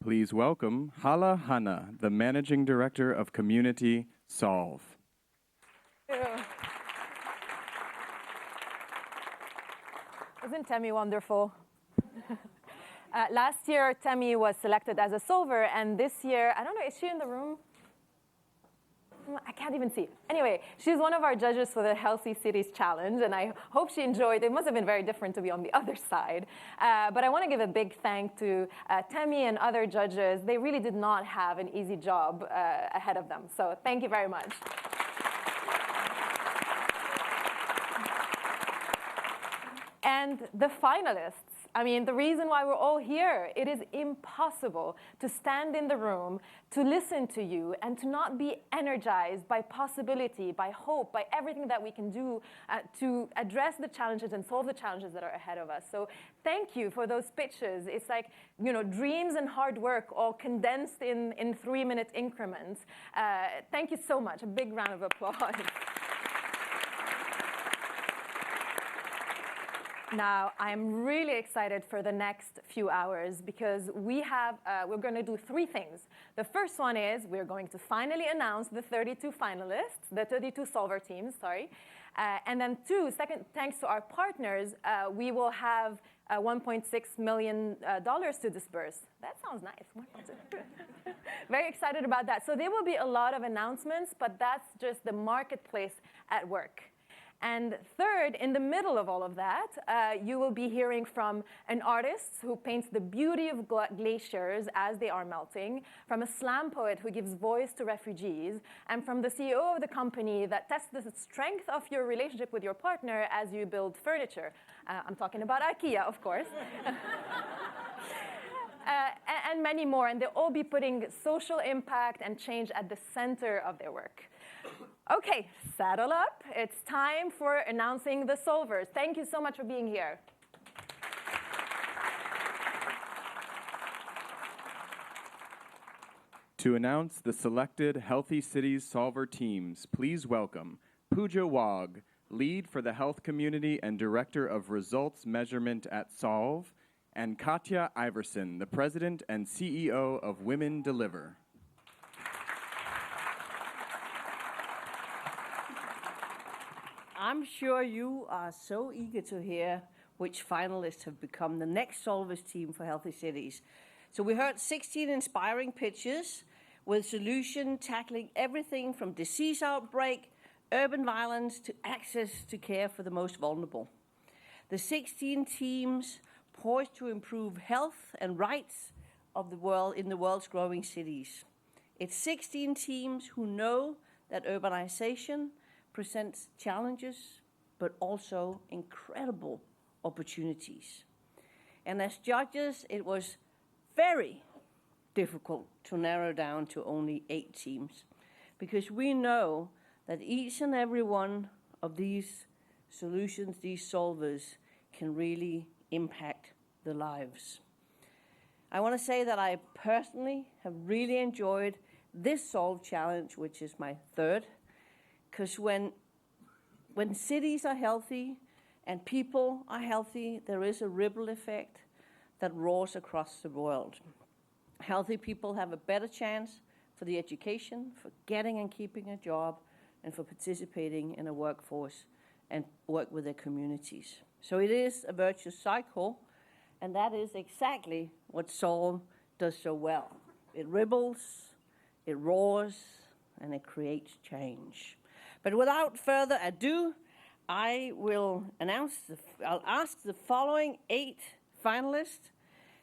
Please welcome Hala Hanna, the Managing Director of Community Solve. Isn't Temi wonderful? Last year, Temi was selected as a solver, and this year, I don't know, is she in the room? I can't even see. Anyway, she's one of our judges for the Healthy Cities Challenge, and I hope she enjoyed it. It must have been very different to be on the other side. But I want to give a big thank to Temi and other judges. They really did not have an easy job ahead of them. So thank you very much. And the finalists. I mean, the reason why we're all here, it is impossible to stand in the room, to listen to you, and to not be energized by possibility, by hope, by everything that we can do to address the challenges and solve the challenges that are ahead of us. So thank you for those pitches. It's like, you know, dreams and hard work all condensed in 3-minute increments. Thank you so much. A big round of applause. Now, I'm really excited for the next few hours because we're going to do 3 things. The first one is we're going to finally announce the 32 finalists, the 32 solver teams, sorry. And then second, thanks to our partners, we will have $1.6 million to disperse. That sounds nice. Very excited about that. So there will be a lot of announcements, but that's just the marketplace at work. And third, in the middle of all of that, you will be hearing from an artist who paints the beauty of glaciers as they are melting, from a slam poet who gives voice to refugees, and from the CEO of the company that tests the strength of your relationship with your partner as you build furniture. I'm talking about IKEA, of course. And many more, and they'll all be putting social impact and change at the center of their work. Okay, saddle up. It's time for announcing the solvers. Thank you so much for being here. To announce the selected Healthy Cities Solver teams, please welcome Pooja Wagh, Lead for the Health Community and Director of Results Measurement at Solve, and Katja Iverson, the President and CEO of Women Deliver. I'm sure you are so eager to hear which finalists have become the next Solvers team for Healthy Cities. So we heard 16 inspiring pitches with solutions tackling everything from disease outbreak, urban violence, to access to care for the most vulnerable. The 16 teams poised to improve health and rights of the world in the world's growing cities. It's 16 teams who know that urbanization presents challenges, but also incredible opportunities. And as judges, it was very difficult to narrow down to only 8 teams, because we know that each and every one of these solutions, these solvers, can really impact the lives. I want to say that I personally have really enjoyed this Solve Challenge, which is my 3rd, because when cities are healthy and people are healthy, there is a ripple effect that roars across the world. Healthy people have a better chance for the education, for getting and keeping a job, and for participating in a workforce and work with their communities. So it is a virtuous cycle, and that is exactly what Solve does so well. It ripples, it roars, and it creates change. But without further ado, I'll ask the following 8 finalists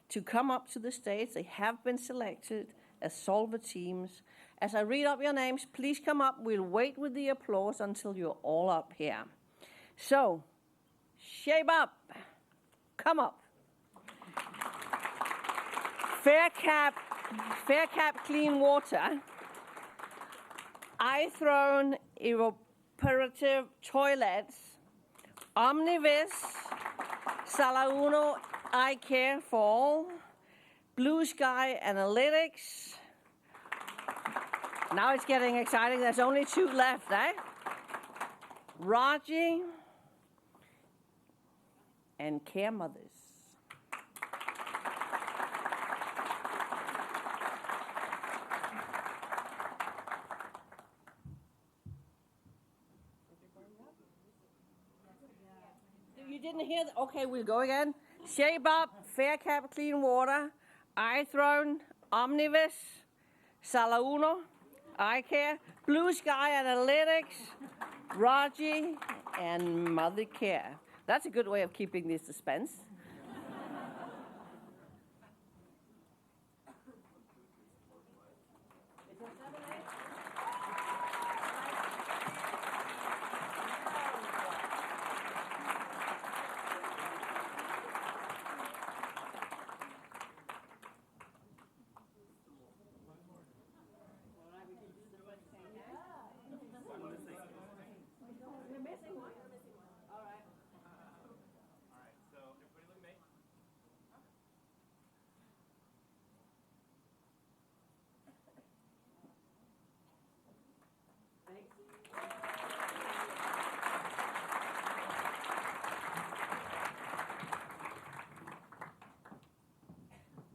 to come up to the stage. They have been selected as solver teams. As I read up your names, please come up. We'll wait with the applause until you're all up here. So, shape up. Come up. Fair Cap Clean Water. iThrone Evaporative Toilets, Omnivis, Sala Uno Eye Care for All, Blue Sky Analytics. Now it's getting exciting. There's only 2 left, eh? Raji and Care Mothers. hear? Okay, we'll go again. Shape Up, Fair Cap, Clean Water, iThrone, Omnibus, Sala Uno, iCare, Blue Sky Analytics, Raji, and Mother Care. That's a good way of keeping the suspense.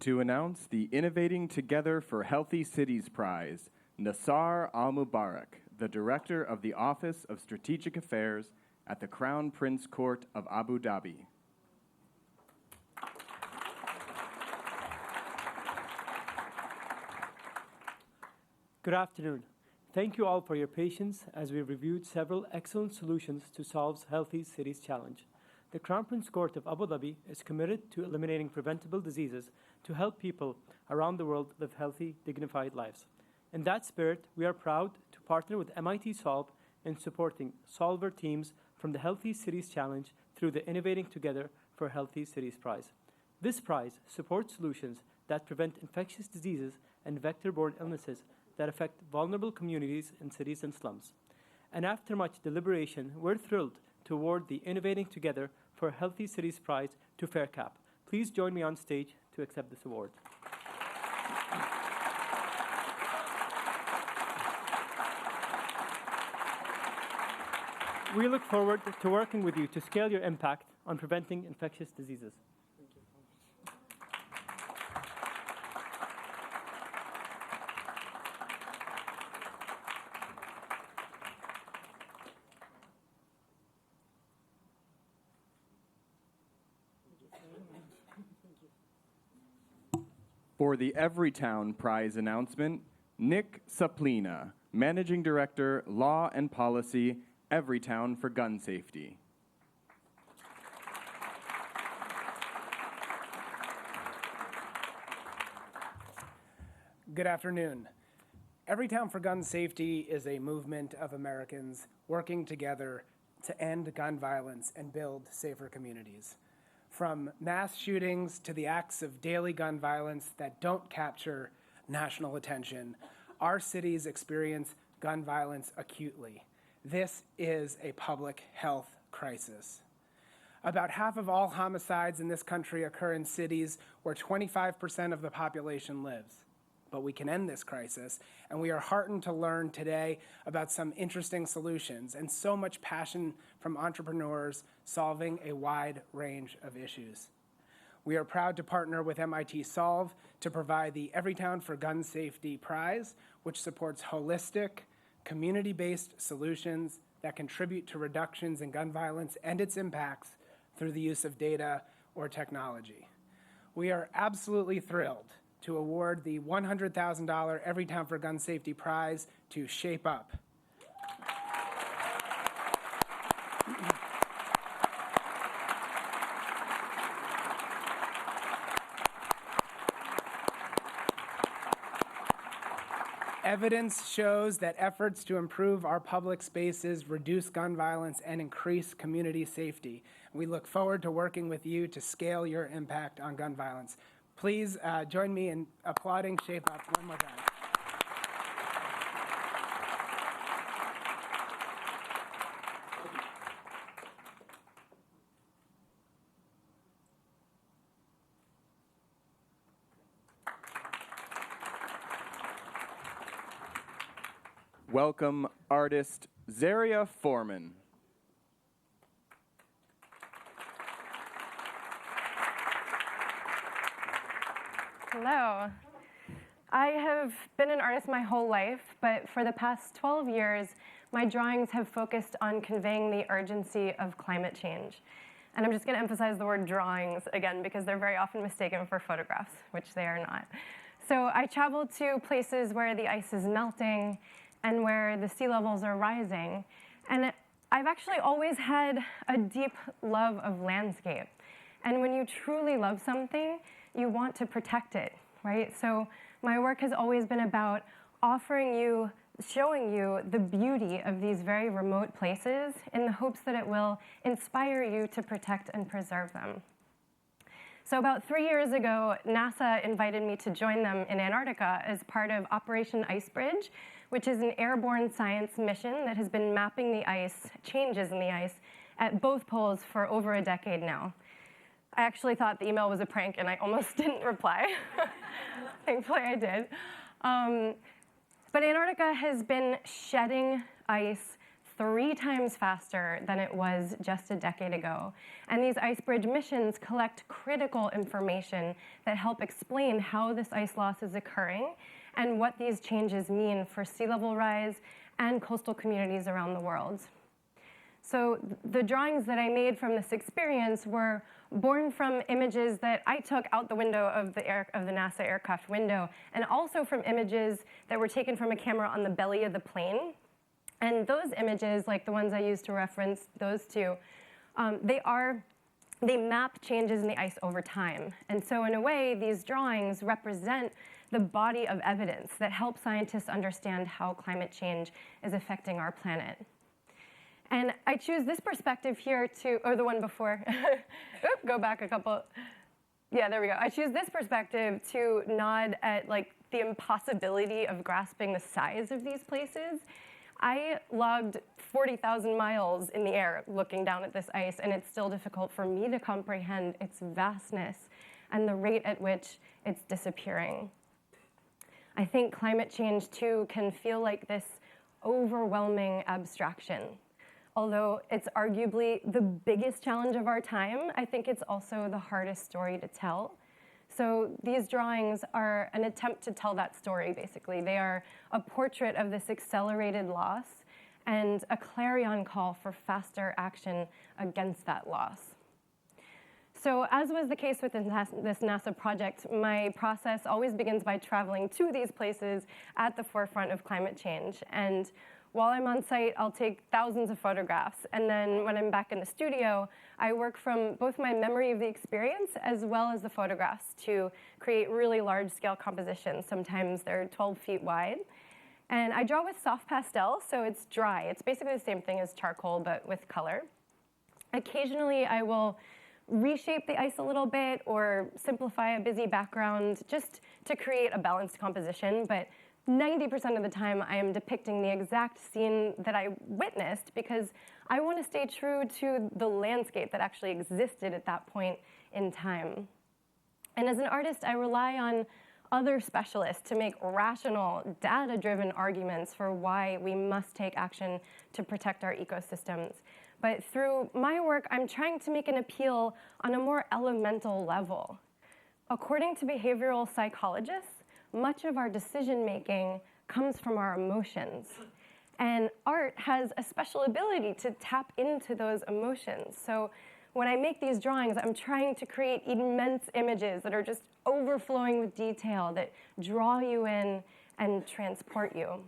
To announce the Innovating Together for Healthy Cities Prize, Nassar Al-Mubarak, the Director of the Office of Strategic Affairs at the Crown Prince Court of Abu Dhabi. Good afternoon. Thank you all for your patience as we reviewed several excellent solutions to solve Healthy Cities Challenge. The Crown Prince Court of Abu Dhabi is committed to eliminating preventable diseases to help people around the world live healthy, dignified lives. In that spirit, we are proud to partner with MIT Solve in supporting solver teams from the Healthy Cities Challenge through the Innovating Together for Healthy Cities Prize. This prize supports solutions that prevent infectious diseases and vector-borne illnesses that affect vulnerable communities in cities and slums. And after much deliberation, we're thrilled to award the Innovating Together for Healthy Cities Prize to FairCap. Please join me on stage to accept this award. We look forward to working with you to scale your impact on preventing infectious diseases. For the Everytown Prize announcement, Nick Suplina, Managing Director, Law and Policy, Everytown for Gun Safety. Good afternoon. Everytown for Gun Safety is a movement of Americans working together to end gun violence and build safer communities. From mass shootings to the acts of daily gun violence that don't capture national attention, our cities experience gun violence acutely. This is a public health crisis. About half of all homicides in this country occur in cities where 25% of the population lives. But we can end this crisis, and we are heartened to learn today about some interesting solutions and so much passion from entrepreneurs solving a wide range of issues. We are proud to partner with MIT Solve to provide the Everytown for Gun Safety Prize, which supports holistic, community-based solutions that contribute to reductions in gun violence and its impacts through the use of data or technology. We are absolutely thrilled to award the $100,000 Everytown for Gun Safety Prize to Shape Up. Evidence shows that efforts to improve our public spaces reduce gun violence and increase community safety. We look forward to working with you to scale your impact on gun violence. Please join me in applauding Shape Up one more time. Welcome artist Zaria Forman. Hello. I have been an artist my whole life, but for the past 12 years, my drawings have focused on conveying the urgency of climate change. And I'm just going to emphasize the word drawings again because they're very often mistaken for photographs, which they are not. So I traveled to places where the ice is melting and where the sea levels are rising. And I've actually always had a deep love of landscape. And when you truly love something, you want to protect it, right? So my work has always been about showing you the beauty of these very remote places in the hopes that it will inspire you to protect and preserve them. So about 3 years ago, NASA invited me to join them in Antarctica as part of Operation Icebridge, which is an airborne science mission that has been mapping the ice, changes in the ice, at both poles for over a decade now. I actually thought the email was a prank, and I almost didn't reply. Thankfully, I did. But Antarctica has been shedding ice 3 times faster than it was just a decade ago. And these Icebridge missions collect critical information that help explain how this ice loss is occurring and what these changes mean for sea level rise and coastal communities around the world. So the drawings that I made from this experience were born from images that I took out the window of the NASA aircraft window, and also from images that were taken from a camera on the belly of the plane. And those images, like the ones I used to reference those two, they map changes in the ice over time. And so in a way, these drawings represent the body of evidence that help scientists understand how climate change is affecting our planet. And I choose this perspective here or the one before. Go back a couple. Yeah, there we go. I choose this perspective to nod at the impossibility of grasping the size of these places. I logged 40,000 miles in the air looking down at this ice, and it's still difficult for me to comprehend its vastness and the rate at which it's disappearing. I think climate change, too, can feel like this overwhelming abstraction. Although it's arguably the biggest challenge of our time, I think it's also the hardest story to tell. So these drawings are an attempt to tell that story, basically. They are a portrait of this accelerated loss and a clarion call for faster action against that loss. So as was the case with this NASA project, my process always begins by traveling to these places at the forefront of climate change. And while I'm on site, I'll take thousands of photographs. And then when I'm back in the studio, I work from both my memory of the experience as well as the photographs to create really large-scale compositions. Sometimes they're 12 feet wide. And I draw with soft pastel, so it's dry. It's basically the same thing as charcoal, but with color. Occasionally, I will reshape the ice a little bit or simplify a busy background just to create a balanced composition. But 90% of the time, I am depicting the exact scene that I witnessed because I want to stay true to the landscape that actually existed at that point in time. And as an artist, I rely on other specialists to make rational, data-driven arguments for why we must take action to protect our ecosystems. But through my work, I'm trying to make an appeal on a more elemental level. According to behavioral psychologists, much of our decision-making comes from our emotions. And art has a special ability to tap into those emotions. So when I make these drawings, I'm trying to create immense images that are just overflowing with detail, that draw you in and transport you.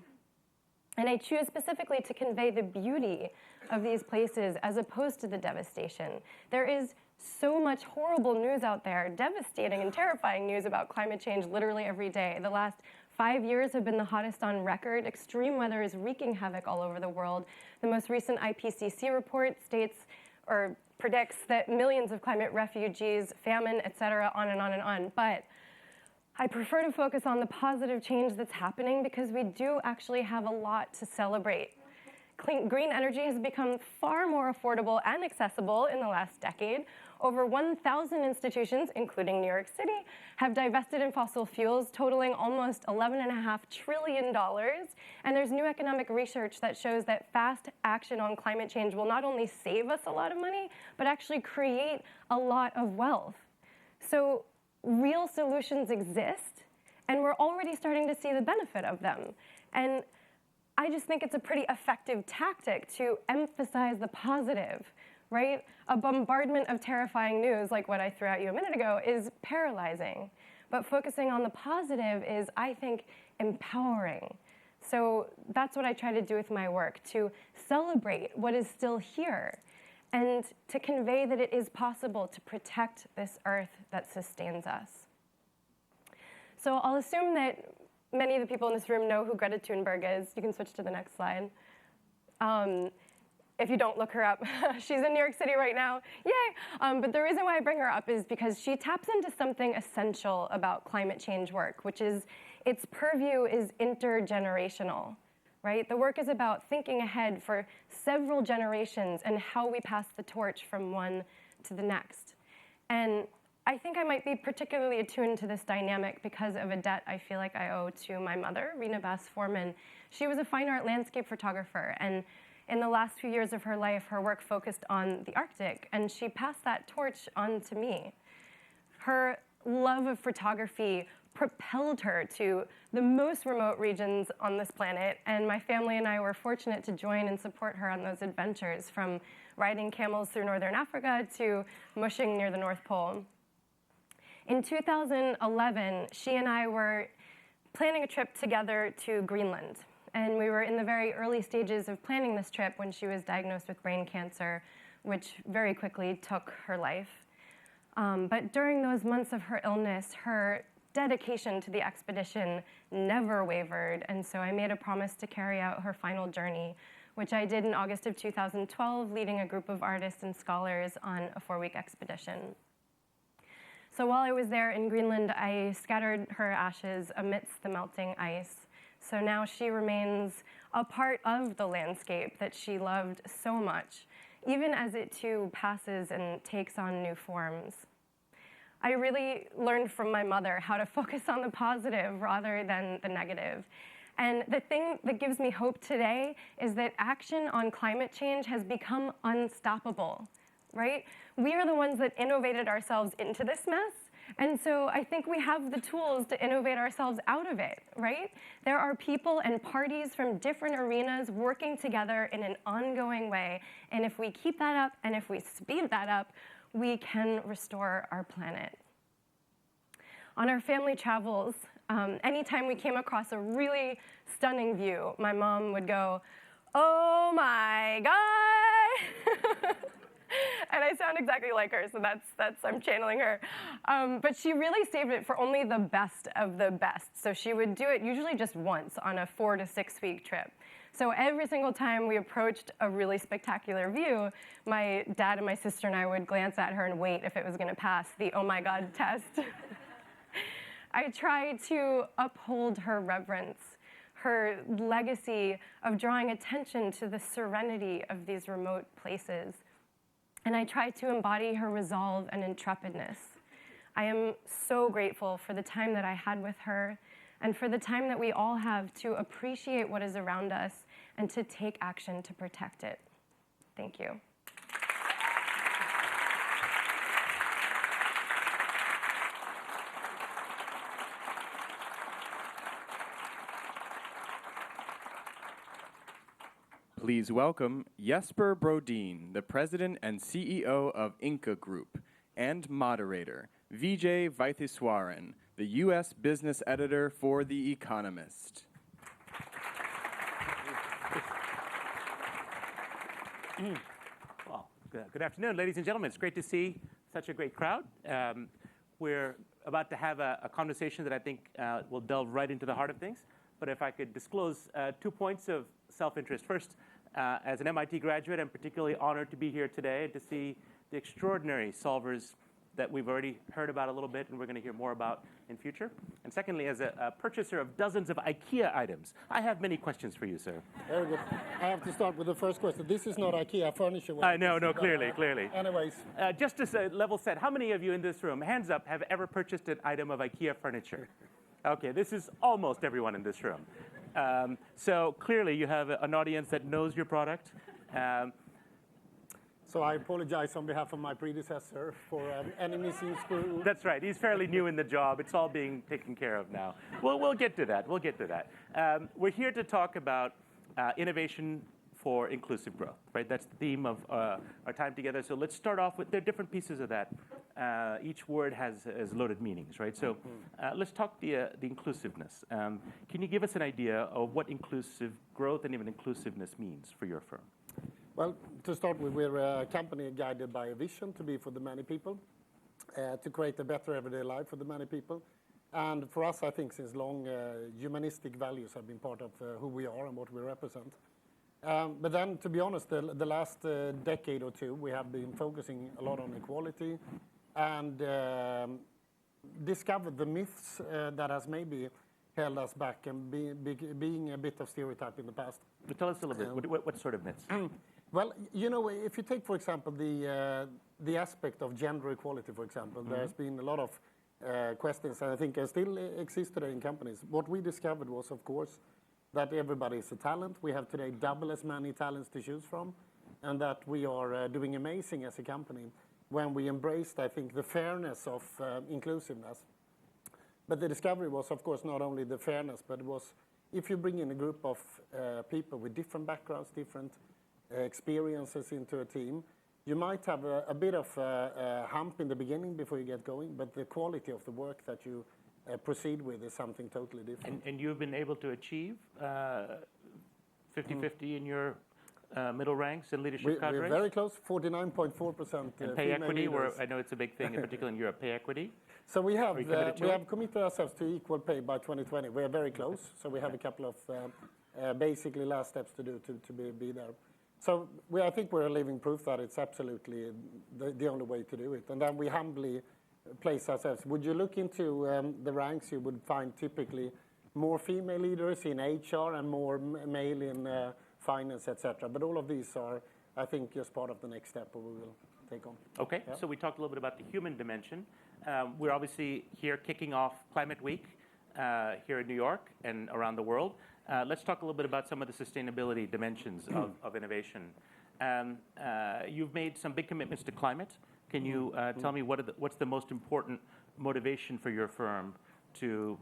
And I choose specifically to convey the beauty of these places as opposed to the devastation. There is so much horrible news out there, devastating and terrifying news about climate change literally every day. The last 5 years have been the hottest on record. Extreme weather is wreaking havoc all over the world. The most recent IPCC report states or predicts that millions of climate refugees, famine, et cetera, on and on and on. But I prefer to focus on the positive change that's happening because we do actually have a lot to celebrate. Green energy has become far more affordable and accessible in the last decade. Over 1,000 institutions, including New York City, have divested in fossil fuels, totaling almost $11.5 trillion. And there's new economic research that shows that fast action on climate change will not only save us a lot of money, but actually create a lot of wealth. So real solutions exist, and we're already starting to see the benefit of them. And I just think it's a pretty effective tactic to emphasize the positive right? A bombardment of terrifying news, like what I threw at you a minute ago, is paralyzing. But focusing on the positive is, I think, empowering. So that's what I try to do with my work, to celebrate what is still here and to convey that it is possible to protect this earth that sustains us. So I'll assume that many of the people in this room know who Greta Thunberg is. You can switch to the next slide. If you don't, look her up. She's in New York City right now. Yay! But the reason why I bring her up is because she taps into something essential about climate change work, which is its purview is intergenerational, right? The work is about thinking ahead for several generations and how we pass the torch from one to the next. And I think I might be particularly attuned to this dynamic because of a debt I feel like I owe to my mother, Forman. She was a fine art landscape photographer, and in the last few years of her life, her work focused on the Arctic, and she passed that torch on to me. Her love of photography propelled her to the most remote regions on this planet, and my family and I were fortunate to join and support her on those adventures, from riding camels through northern Africa to mushing near the North Pole. In 2011, she and I were planning a trip together to Greenland. And we were in the very early stages of planning this trip when she was diagnosed with brain cancer, which very quickly took her life. But during those months of her illness, her dedication to the expedition never wavered. And so I made a promise to carry out her final journey, which I did in August of 2012, leading a group of artists and scholars on a 4-week expedition. So while I was there in Greenland, I scattered her ashes amidst the melting ice. So now she remains a part of the landscape that she loved so much, even as it too passes and takes on new forms. I really learned from my mother how to focus on the positive rather than the negative. And the thing that gives me hope today is that action on climate change has become unstoppable, right? We are the ones that innovated ourselves into this mess. And so I think we have the tools to innovate ourselves out of it, right? There are people and parties from different arenas working together in an ongoing way. And if we keep that up and if we speed that up, we can restore our planet. On our family travels, anytime we came across a really stunning view, my mom would go, "Oh my God!" And I sound exactly like her, so that's I'm channeling her. But she really saved it for only the best of the best. So she would do it usually just once on a 4 to 6 week trip. So every single time we approached a really spectacular view, my dad and my sister and I would glance at her and wait if it was going to pass the "oh my God" test. I tried to uphold her reverence, her legacy of drawing attention to the serenity of these remote places. And I tried to embody her resolve and intrepidness. I am so grateful for the time that I had with her and for the time that we all have to appreciate what is around us and to take action to protect it. Thank you. Please welcome Jesper Brodin, the president and CEO of Ingka Group, and moderator, Vijay Vaitheeswaran, the U.S. business editor for The Economist. Well, good afternoon, ladies and gentlemen. It's great to see such a great crowd. We're about to have a conversation that I think will delve right into the heart of things. But if I could disclose 2 points of self-interest. First, as an MIT graduate, I'm particularly honored to be here today to see the extraordinary solvers that we've already heard about a little bit and we're going to hear more about in future. And secondly, as a purchaser of dozens of IKEA items, I have many questions for you, sir. Very good. I have to start with the first question. This is not IKEA furniture. I know, clearly. Anyways. Just as a level set, how many of you in this room, hands up, have ever purchased an item of IKEA furniture? Okay, this is almost everyone in this room. So clearly you have an audience that knows your product. So I apologize on behalf of my predecessor for any missing. That's right. He's fairly new in the job. It's all being taken care of now. We'll get to that. We're here to talk about innovation for inclusive growth, right? That's the theme of our time together. So let's start off with, there are different pieces of that. Each word has loaded meanings, right? So let's talk the inclusiveness. Can you give us an idea of what inclusive growth and even inclusiveness means for your firm? Well, to start with, we're a company guided by a vision to be for the many people, to create a better everyday life for the many people. And for us, I think since long, humanistic values have been part of who we are and what we represent. But then, to be honest, the last decade or two, we have been focusing a lot on equality and discovered the myths that has maybe held us back and being a bit of stereotype in the past. But tell us a little bit, what sort of myths? Well, you know, if you take, for example, the aspect of gender equality, for example, there's been a lot of questions, and I think still exist today in companies. What we discovered was, of course, that everybody is a talent. We have today double as many talents to choose from, and that we are doing amazing as a company when we embraced, I think, the fairness of inclusiveness. But the discovery was, of course, not only the fairness, but it was if you bring in a group of people with different backgrounds, different experiences into a team, you might have a bit of a hump in the beginning before you get going, but the quality of the work that you proceed with is something totally different. And you've been able to achieve 50-50 in your middle ranks and leadership cadres? We're very close, 49.4%. And pay equity, where I know it's a big thing, in particular in Europe, pay equity? So we have committed ourselves to equal pay by 2020. We're very close, so we have a couple of basically last steps to do to be there. So I think we're a living proof that it's absolutely the only way to do it. And then we humbly place ourselves. Would you look into the ranks, you would find typically more female leaders in HR and more male in finance, etc. But all of these are, I think, just part of the next step we will take on. Okay, so we talked a little bit about the human dimension. We're obviously here kicking off Climate Week here in New York and around the world. Let's talk a little bit about some of the sustainability dimensions of innovation. You've made some big commitments to climate. Can you tell me what's the most important motivation for your firm to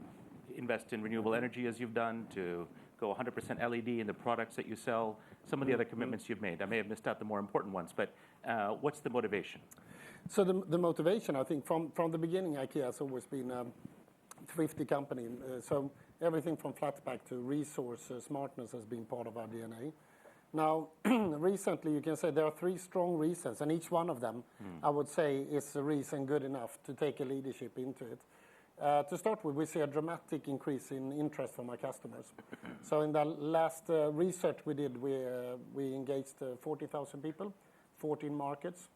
invest in renewable energy as you've done, to go 100% LED in the products that you sell, some of the other commitments you've made? I may have missed out the more important ones, but what's the motivation? So the motivation, I think, from the beginning, IKEA has always been a thrifty company. So everything from flat pack to resource smartness has been part of our DNA. Now, recently, you can say there are 3 strong reasons, and each one of them, I would say, is a reason good enough to take a leadership into it. To start with, we see a dramatic increase in interest from our customers. So in the last research we did, we engaged 40,000 people, 14 markets.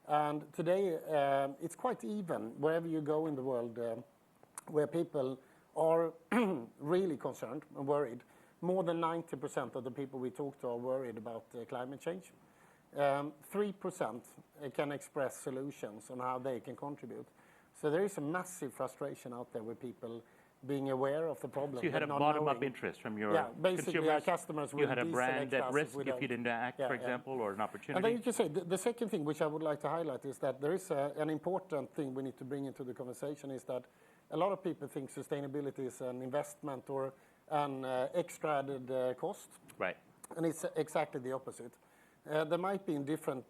And today, it's quite even wherever you go in the world where people are really concerned and worried. More than 90% of the people we talk to are worried about climate change. 3% can express solutions on how they can contribute. So there is a massive frustration out there with people being aware of the problem. So you had a bottom-up interest from your basically consumers. Our customers. You had a brand at risk if you didn't act, for example, or an opportunity. And then you can say the second thing which I would like to highlight is that there is an important thing we need to bring into the conversation is that a lot of people think sustainability is an investment or an extra added cost. Right. And it's exactly the opposite. There might be in different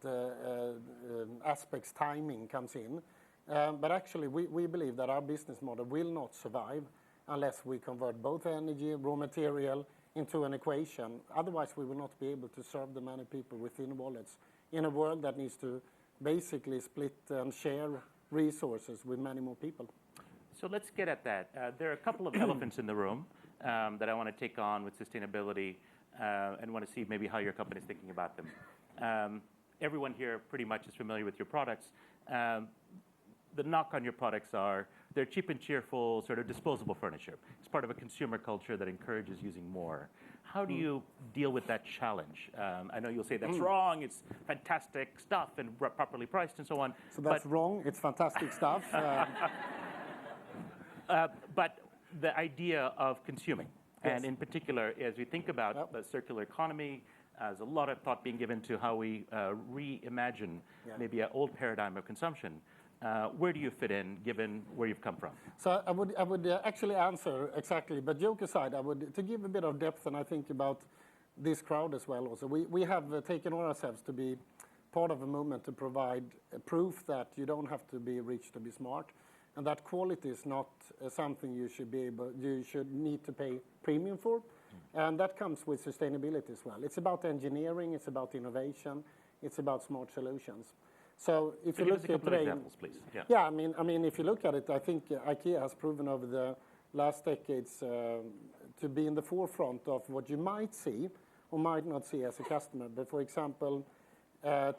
aspects timing comes in. But actually, we believe that our business model will not survive unless we convert both energy, raw material into an equation. Otherwise, we will not be able to serve the many people within wallets in a world that needs to basically split and share resources with many more people. So let's get at that. There are a couple of elephants in the room that I want to take on with sustainability and want to see maybe how your company is thinking about them. Everyone here pretty much is familiar with your products. The knock on your products are they're cheap and cheerful, sort of disposable furniture. It's part of a consumer culture that encourages using more. How do you deal with that challenge? I know you'll say that's wrong, it's fantastic stuff and properly priced and so on. So that's wrong, it's fantastic stuff. But the idea of consuming, and in particular, as we think about the circular economy, there's a lot of thought being given to how we reimagine maybe an old paradigm of consumption. Where do you fit in, given where you've come from? So I would actually answer exactly, but joke aside, to give a bit of depth, and I think about this crowd as well also. We have taken on ourselves to be part of a movement to provide proof that you don't have to be rich to be smart, and that quality is not something you should need to pay premium for. And that comes with sustainability as well. It's about engineering, it's about innovation, it's about smart solutions. So if you look at today, examples, please. Yeah, I mean, if you look at it, I think IKEA has proven over the last decades to be in the forefront of what you might see or might not see as a customer. But for example,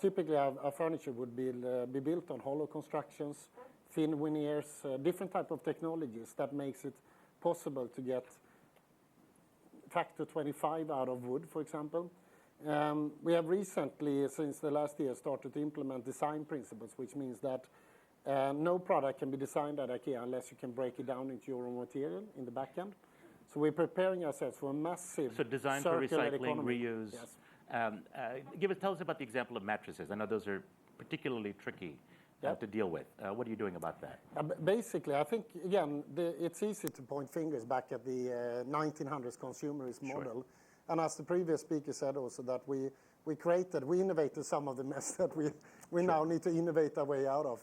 typically our furniture would be built on hollow constructions, thin veneers, different type of technologies that makes it possible to get factor 25 out of wood, for example. We have recently, since the last year, started to implement design principles, which means that no product can be designed at IKEA unless you can break it down into your own material in the back end. So we're preparing ourselves for a massive design for recycling, economy. reuse. Yes. Tell us about the example of mattresses. I know those are particularly tricky to deal with. What are you doing about that? Basically, I think, again, it's easy to point fingers back at the 1900s consumerist model. And as the previous speaker said also, that we innovated some of the mess that we now need to innovate our way out of.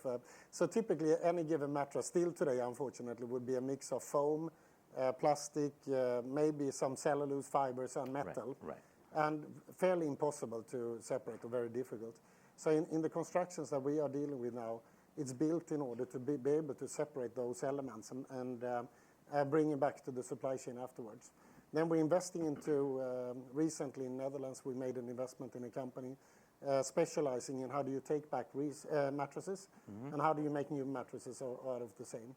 So typically, any given mattress still today, unfortunately, would be a mix of foam, plastic, maybe some cellulose fibers and metal. Right. And fairly impossible to separate, or very difficult. So in the constructions that we are dealing with now, it's built in order to be able to separate those elements and bring it back to the supply chain afterwards. Then we're investing into, recently in Netherlands, we made an investment in a company specializing in how do you take back mattresses and how do you make new mattresses out of the same.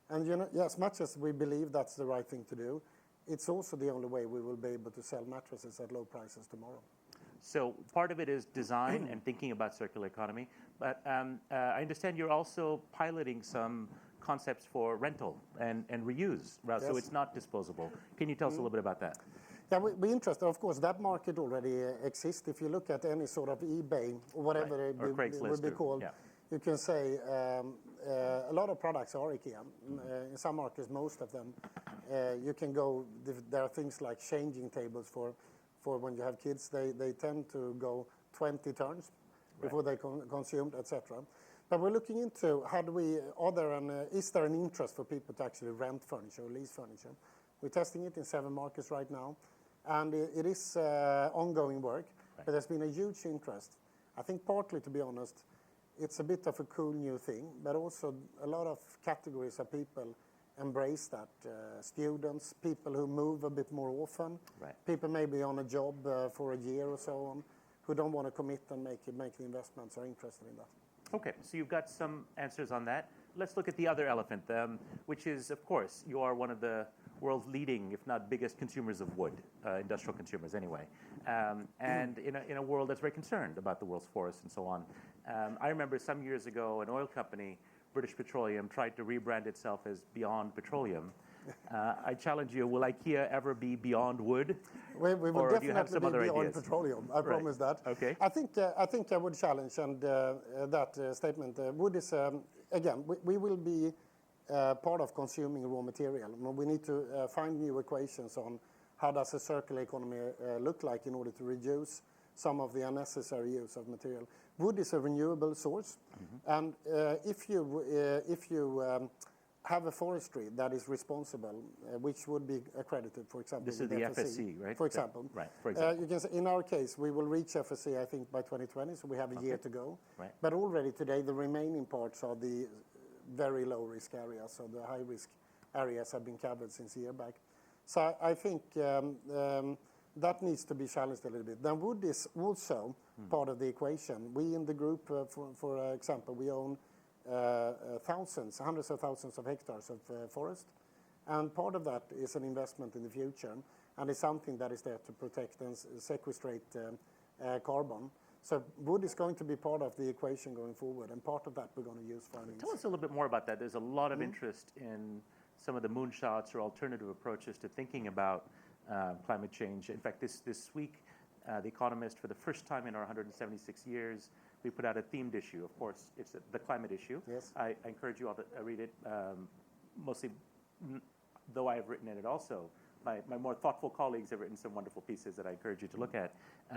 And as much as we believe that's the right thing to do, it's also the only way we will be able to sell mattresses at low prices tomorrow. So part of it is design and thinking about circular economy, but I understand you're also piloting some concepts for rental and reuse, right? Yes. So it's not disposable. Can you tell us a little bit about that? Yeah, we're interested. Of course, that market already exists. If you look at any sort of eBay or whatever it would be called, you can say a lot of products are IKEA. In some markets, most of them. You can go, there are things like changing tables for when you have kids. They tend to go 20 turns before they consumed, etc. But we're looking into is there an interest for people to actually rent furniture or lease furniture? We're testing it in 7 markets right now, and it is ongoing work, but there's been a huge interest. I think partly, to be honest, it's a bit of a cool new thing, but also a lot of categories of people embrace that. Students, people who move a bit more often, people maybe on a job for a year or so on, who don't want to commit and make the investments, are interested in that. Okay, so you've got some answers on that. Let's look at the other elephant, which is, of course, you are one of the world's leading, if not biggest, consumers of wood, industrial consumers anyway. And in a world that's very concerned about the world's forests and so on. I remember some years ago, an oil company, British Petroleum, tried to rebrand itself as Beyond Petroleum. I challenge you, will IKEA ever be beyond wood? We will definitely be beyond petroleum, I promise that. Okay. I think I would challenge that statement. Wood is, again, we will be part of consuming raw material. We need to find new equations on how does a circular economy look like in order to reduce some of the unnecessary use of material. Wood is a renewable source, and if you have a forestry that is responsible, which would be accredited, for example, this is the FSC, right? For example. Right, for example. You can say in our case, we will reach FSC, I think, by 2020, so we have a year to go. Right. But already today, the remaining parts are the very low-risk areas, so the high-risk areas have been covered since a year back. So I think that needs to be challenged a little bit. Then wood is also part of the equation. We in the group, for example, we own hundreds of thousands of hectares of forest, and part of that is an investment in the future, and it's something that is there to protect and sequestrate carbon. So wood is going to be part of the equation going forward, and part of that we're going to use for our needs. Tell us a little bit more about that. There's a lot of interest in some of the moonshots or alternative approaches to thinking about climate change. In fact, this week, The Economist, for the first time in our 176 years, we put out a themed issue. Of course, it's the climate issue. Yes. I encourage you all to read it, mostly, though I have written in it also, my more thoughtful colleagues have written some wonderful pieces that I encourage you to look at.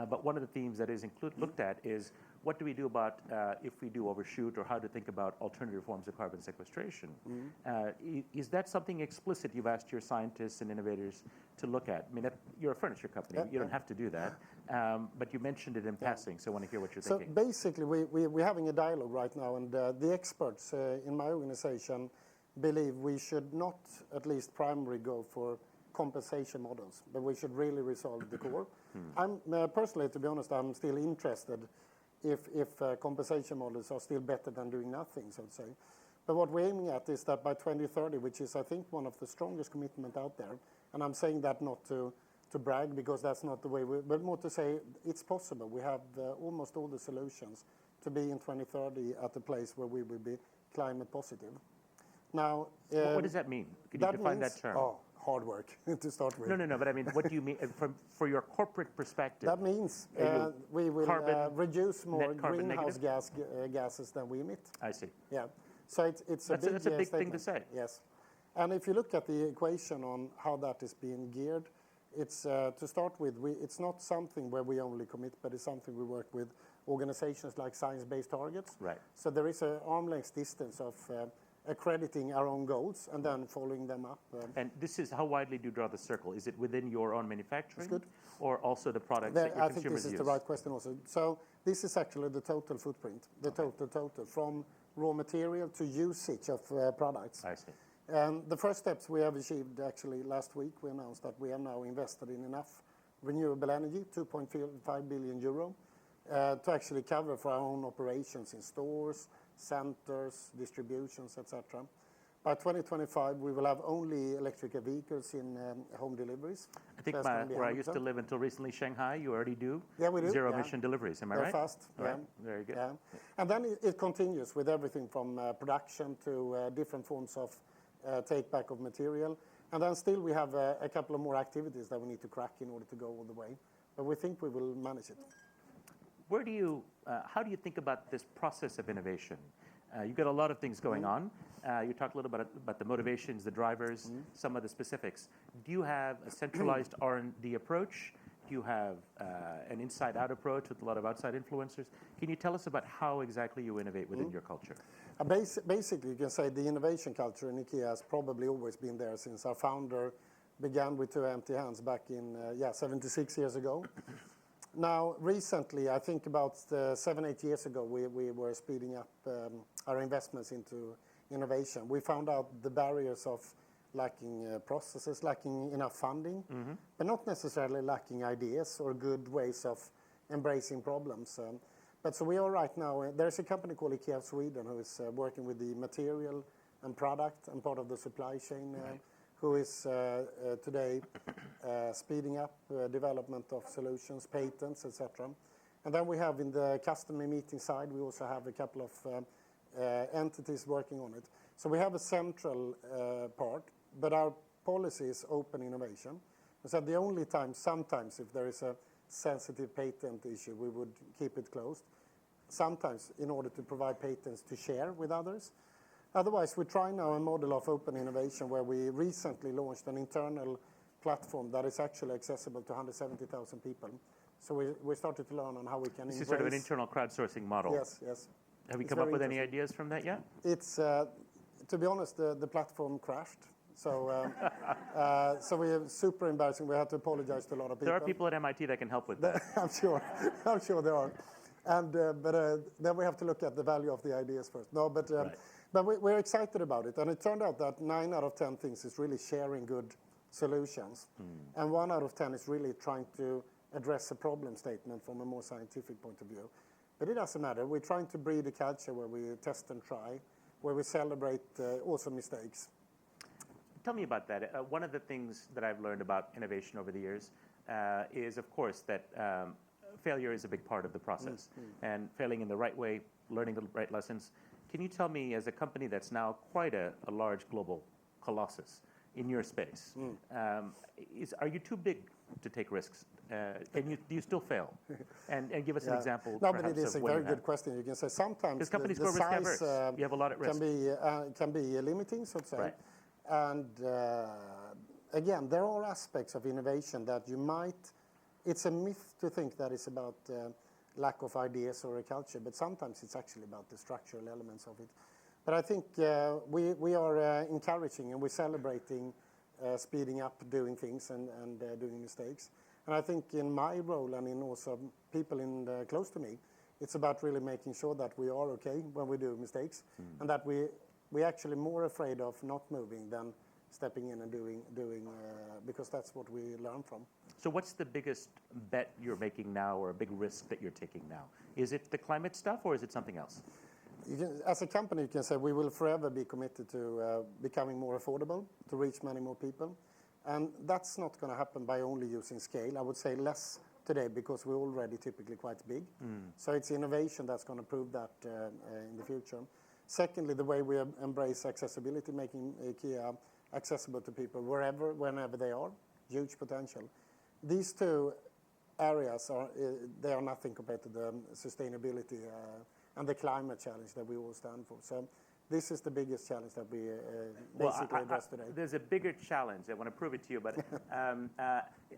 But one of the themes that is looked at is what do we do about if we do overshoot, or how to think about alternative forms of carbon sequestration. Is that something explicit you've asked your scientists and innovators to look at? I mean, you're a furniture company. You don't have to do that. But you mentioned it in passing, so I want to hear what you're thinking. So basically, we're having a dialogue right now, and the experts in my organization believe we should not, at least primarily, go for compensation models, but we should really resolve the core. I'm personally, to be honest, I'm still interested if compensation models are still better than doing nothing, so to say. But what we're aiming at is that by 2030, which is, I think, one of the strongest commitment out there, and I'm saying that not to brag, because that's not the way but more to say it's possible. We have almost all the solutions to be in 2030 at a place where we will be climate positive. Now, what does that mean? Could you define that term? Oh, hard work to start with. No, but I mean, what do you mean for your corporate perspective? That means we will reduce more greenhouse gases than we emit. I see. Yeah, so it's a big that's a big statement. thing to say. Yes, and if you look at the equation on how that is being geared, it's to start with, it's not something where we only commit, but it's something we work with organizations like Science-Based Targets. Right. So there is an arm's length distance of accrediting our own goals and then following them up. And this is, how widely do you draw the circle? Is it within your own manufacturing? That's good. Or also the products that your I think consumers this is use? the right question also. So this is actually the total footprint, the total, from raw material to usage of products. I see. And the first steps we have achieved, actually last week, we announced that we have now invested in enough renewable energy, 2.5 billion euro, to actually cover for our own operations in stores, centers, distributions, etc. By 2025, we will have only electric vehicles in home deliveries. I think where I used to live until recently, Shanghai, you already do. Yeah, we do. Zero-emission deliveries, am I right? They're fast. All right. Very good. Yeah. And then it continues with everything from production to different forms of take back of material. And then still we have a couple of more activities that we need to crack in order to go all the way. But we think we will manage it. How do you think about this process of innovation? You've got a lot of things going on. You talked a little bit about the motivations, the drivers, some of the specifics. Do you have a centralized R&D approach? Do you have an inside-out approach with a lot of outside influencers? Can you tell us about how exactly you innovate within your culture? Basically, you can say the innovation culture in IKEA has probably always been there since our founder began with 2 empty hands back in 76 years ago. Now, recently, I think about 7-8 years ago, we were speeding up our investments into innovation. We found out the barriers of lacking processes, lacking enough funding, but not necessarily lacking ideas or good ways of embracing problems. But so we are right now, there's a company called IKEA of Sweden who is working with the material and product and part of the supply chain, who is today speeding up development of solutions, patents, etc. And then we have in the customer meeting side, we also have a couple of entities working on it. So we have a central part, but our policy is open innovation. So the only time, sometimes if there is a sensitive patent issue, we would keep it closed. Sometimes in order to provide patents to share with others. Otherwise, we try now a model of open innovation where we recently launched an internal platform that is actually accessible to 170,000 people. So we started to learn on how we can This is sort of an internal crowdsourcing model. Yes. Have you come up with any ideas from that yet? It's, to be honest, the platform crashed. So, so we are super embarrassing. We had to apologize to a lot of people. There are people at MIT that can help with that. I'm sure there are. And but then we have to look at the value of the ideas first. No, but but we're excited about it. And it turned out that 9 out of 10 things is really sharing good solutions, and 1 out of 10 is really trying to address a problem statement from a more scientific point of view. But it doesn't matter. We're trying to breed a culture where we test and try, where we celebrate also mistakes. Tell me about that. One of the things that I've learned about innovation over the years is, of course, that failure is a big part of the process. And failing in the right way, learning the right lessons. Can you tell me, as a company that's now quite a large global colossus in your space, are you too big to take risks? And do you still fail? And give us an example. No, but it is a very good question. You can say sometimes because companies the go risk size you have a lot at risk. Can be limiting, so to say. Right. And again, there are aspects of innovation that you might, it's a myth to think that it's about lack of ideas or a culture, but sometimes it's actually about the structural elements of it. But I think we are encouraging and we're celebrating speeding up doing things and doing mistakes. And I think in my role and in also people close to me, it's about really making sure that we are okay when we do mistakes, and that we're actually more afraid of not moving than stepping in and doing because that's what we learn from. So what's the biggest bet you're making now, or a big risk that you're taking now? Is it the climate stuff, or is it something else? As a company, you can say we will forever be committed to becoming more affordable, to reach many more people. And that's not going to happen by only using scale. I would say less today because we're already typically quite big. So it's innovation that's going to prove that in the future. Secondly, the way we embrace accessibility, making IKEA accessible to people wherever, whenever they are, huge potential. These two areas they are nothing compared to the sustainability and the climate challenge that we all stand for. So this is the biggest challenge that we basically address today. There's a bigger challenge. I want to prove it to you, but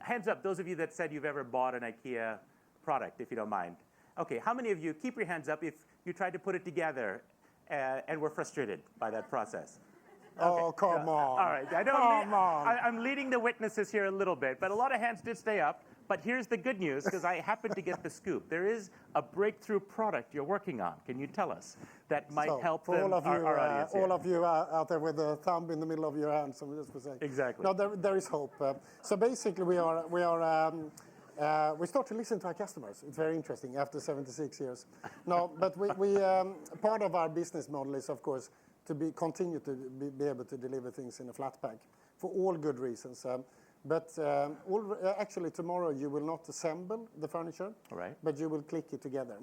hands up, those of you that said you've ever bought an IKEA product, if you don't mind. Okay, how many of you, keep your hands up if you tried to put it together and were frustrated by that process? Okay. Oh, come on. All right, I'm leading the witnesses here a little bit, but a lot of hands did stay up. But here's the good news, because I happened to get the scoop. There is a breakthrough product you're working on. Can you tell us that might help for them, our audience here? all of you out there with a thumb in the middle of your hand, so just to say. Exactly. No, there is hope. So basically, we start to listen to our customers. It's very interesting after 76 years. No, but we part of our business model is, of course, to continue to be able to deliver things in a flat pack for all good reasons. But actually, tomorrow you will not assemble the furniture, but you will click it together.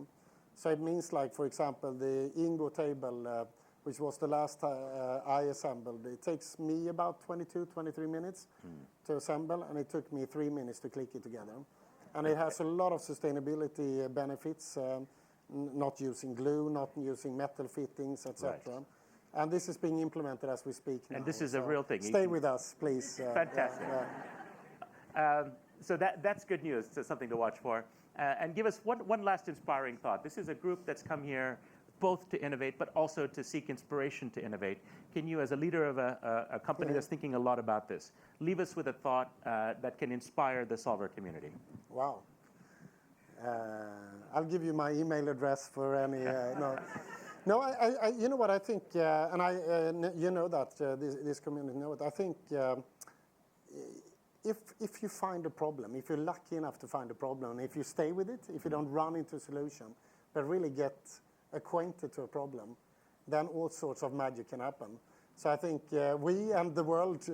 So it means, like, for example, the Ingo table, which was the last I assembled, it takes me about 22, 23 minutes to assemble, and it took me 3 minutes to click it together. And it has a lot of sustainability benefits, not using glue, not using metal fittings, etc. Right. And this is being implemented as we speak now. And this is a real thing. Stay with us, please. Fantastic. So that's good news. So something to watch for. And give us one last inspiring thought. This is a group that's come here both to innovate, but also to seek inspiration to innovate. Can you, as a leader of a company that's thinking a lot about this, leave us with a thought that can inspire the solver community? Wow. I'll give you my email address for any... No, I you know what I think, and you know that this community knows it. I think if you find a problem, if you're lucky enough to find a problem, and if you stay with it, if you don't run into a solution, but really get acquainted to a problem, then all sorts of magic can happen. So I think we and the world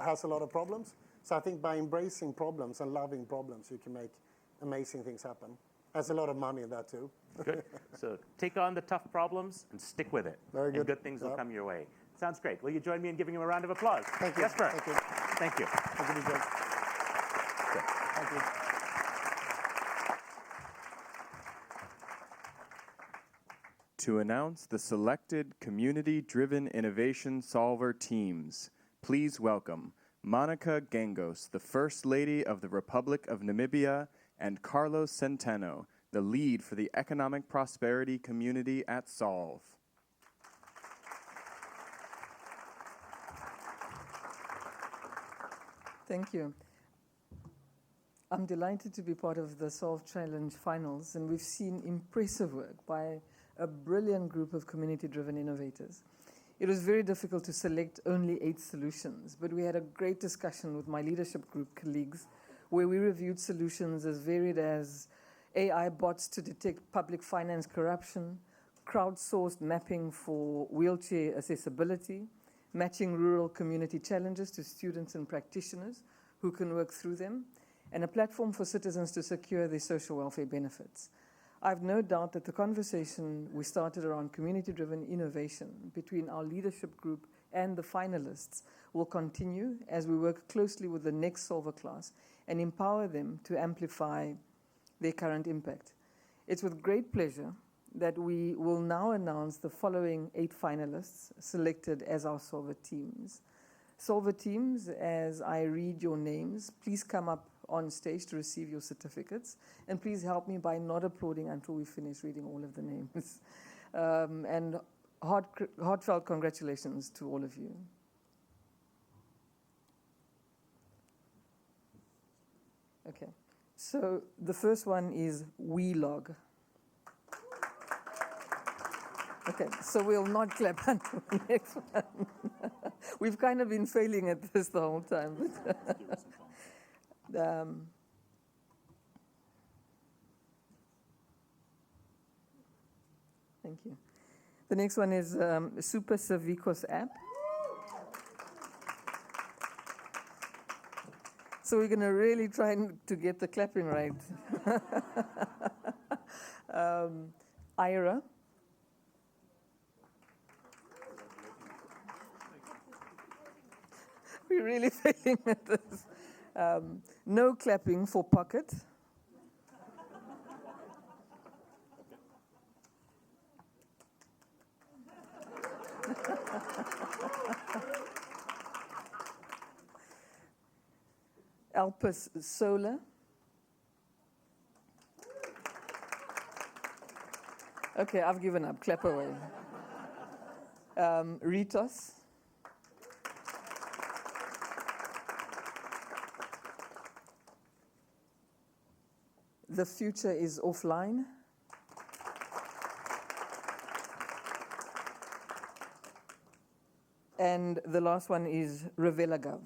has a lot of problems. So I think by embracing problems and loving problems, you can make amazing things happen. There's a lot of money in that too. Good. So take on the tough problems and stick with it. Very good. And good things will come your way. Sounds great. Will you join me in giving him a round of applause? Thank you. Jesper. Thank you. Thank you. Thank you, Vijay. Good. Thank you. To announce the selected community-driven innovation solver teams, please welcome Monica Gangos, the First Lady of the Republic of Namibia, and Carlos Centeno, the lead for the economic prosperity community at Solve. Thank you. I'm delighted to be part of the Solve Challenge finals, and we've seen impressive work by a brilliant group of community-driven innovators. It was very difficult to select only 8 solutions, but we had a great discussion with my leadership group colleagues where we reviewed solutions as varied as AI bots to detect public finance corruption, crowdsourced mapping for wheelchair accessibility, matching rural community challenges to students and practitioners who can work through them, and a platform for citizens to secure their social welfare benefits. I've no doubt that the conversation we started around community-driven innovation between our leadership group and the finalists will continue as we work closely with the next solver class and empower them to amplify their current impact. It's with great pleasure that we will now announce the following 8 finalists selected as our solver teams. Solver teams, as I read your names, please come up on stage to receive your certificates. And please help me by not applauding until we finish reading all of the names. And heartfelt congratulations to all of you. Okay, so the first one is WeLog. Okay, so we'll not clap until the next one. We've kind of been failing at this the whole time. But, thank you. The next one is Super Servicos app. So we're going to really try to get the clapping right. Ira. We're really failing at this. No clapping for Pocket. Alpus Solar. Okay, I've given up. Clap away. Ritos. The future is offline. And the last one is RevelaGov.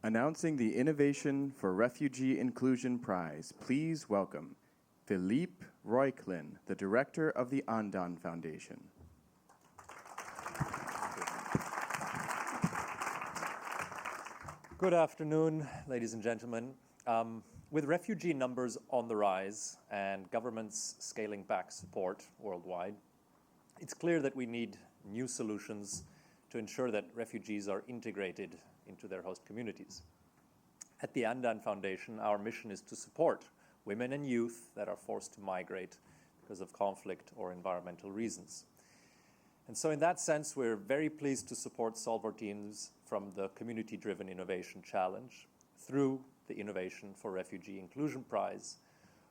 Announcing the Innovation for Refugee Inclusion Prize, please welcome Philippe Reuchlin, the director of the Andan Foundation. Good afternoon, ladies and gentlemen. With refugee numbers on the rise and governments scaling back support worldwide, it's clear that we need new solutions to ensure that refugees are integrated into their host communities. At the Andan Foundation, our mission is to support women and youth that are forced to migrate because of conflict or environmental reasons. And so in that sense, we're very pleased to support solver teams from the Community-Driven Innovation Challenge through the Innovation for Refugee Inclusion Prize,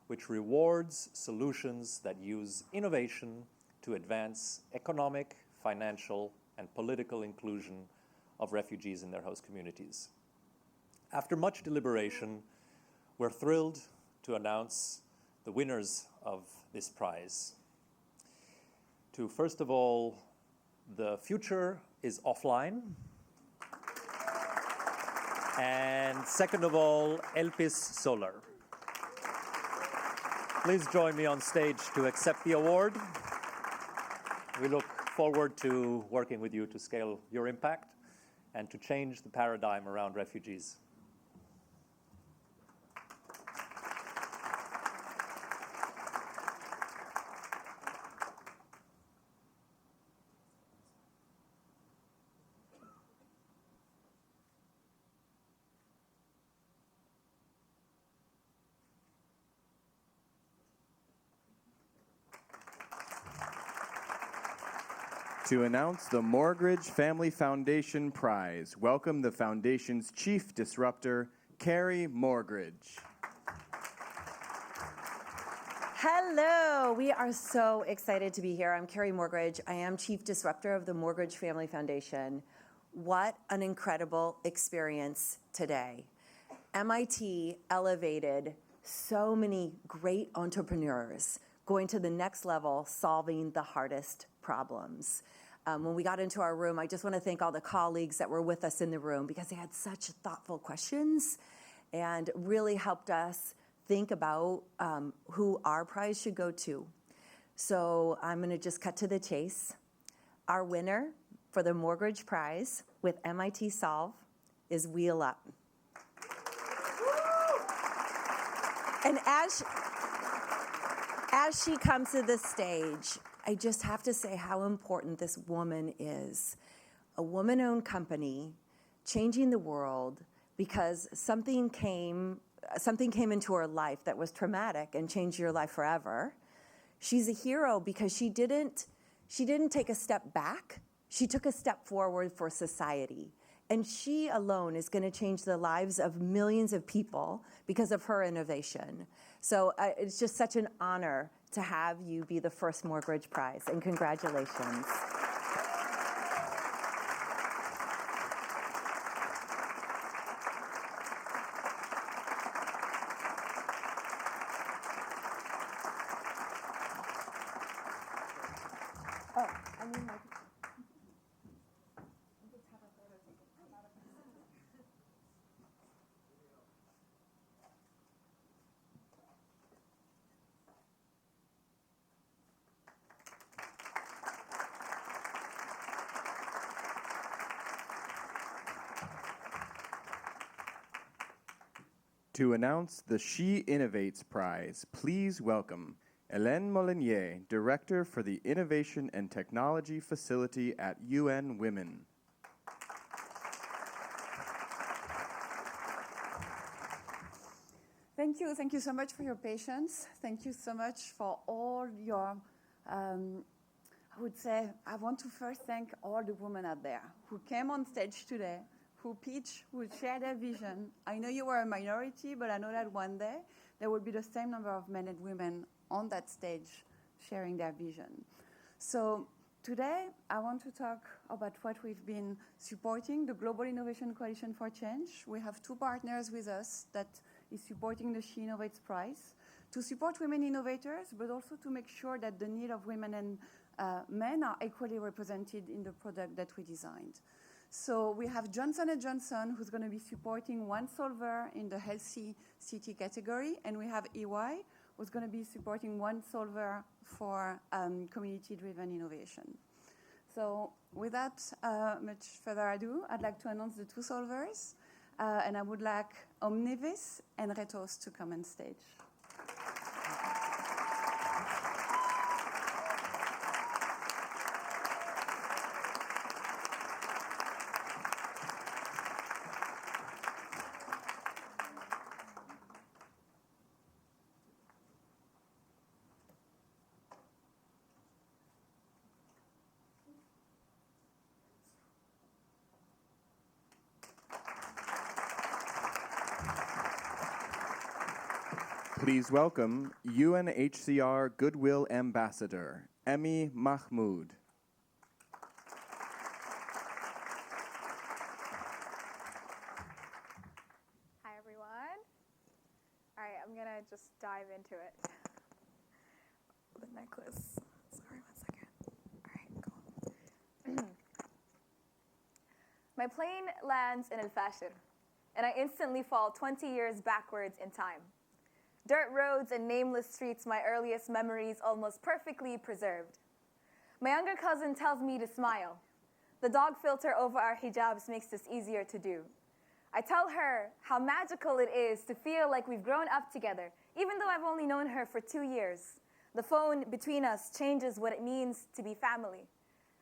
which rewards solutions that use innovation to advance economic, financial, and political inclusion of refugees in their host communities. After much deliberation, we're thrilled to announce the winners of this prize. To first of all, the future is offline. And second of all, Elpis Solar. Please join me on stage to accept the award. We look forward to working with you to scale your impact and to change the paradigm around refugees. To announce the Morgridge Family Foundation Prize, welcome the Foundation's Chief Disruptor, Carrie Morgridge. Hello, we are so excited to be here. I'm Carrie Morgridge. I am Chief Disruptor of the Morgridge Family Foundation. What an incredible experience today. MIT elevated so many great entrepreneurs going to the next level, solving the hardest problems. When we got into our room, I just want to thank all the colleagues that were with us in the room because they had such thoughtful questions and really helped us think about who our prize should go to. So I'm going to just cut to the chase. Our winner for the Morgridge Prize with MIT Solve is Wheel Up. And as she comes to the stage, I just have to say how important this woman is. A woman-owned company changing the world because something came into her life that was traumatic and changed your life forever. She's a hero because she didn't take a step back. She took a step forward for society. And she alone is going to change the lives of millions of people because of her innovation. So it's just such an honor to have you be the first Morgridge Prize, and congratulations. To announce the She Innovates Prize, please welcome Hélène Molinier, Director for the Innovation and Technology Facility at UN Women. Thank you so much for your patience. Thank you so much for all your, I would say, I want to first thank all the women out there who came on stage today, who pitch, who share their vision. I know you were a minority, but I know that one day there will be the same number of men and women on that stage sharing their vision. So today I want to talk about what we've been supporting, the Global Innovation Coalition for Change. We have two partners with us that is supporting the She Innovates Prize to support women innovators, but also to make sure that the need of women and men are equally represented in the product that we designed. So we have Johnson & Johnson, who's going to be supporting one solver in the healthy city category, and we have EY, who's going to be supporting one solver for community-driven innovation. So without much further ado, I'd like to announce the two solvers, and I would like Omnivis and Retos to come on stage. Please welcome UNHCR Goodwill Ambassador, Emmy Mahmoud. Hi, everyone. All right, I'm going to just dive into it. The necklace. Sorry, 1 second. All right, cool. My plane lands in El Fasher, and I instantly fall 20 years backwards in time. Dirt roads and nameless streets, my earliest memories almost perfectly preserved. My younger cousin tells me to smile. The dog filter over our hijabs makes this easier to do. I tell her how magical it is to feel like we've grown up together, even though I've only known her for 2 years. The phone between us changes what it means to be family,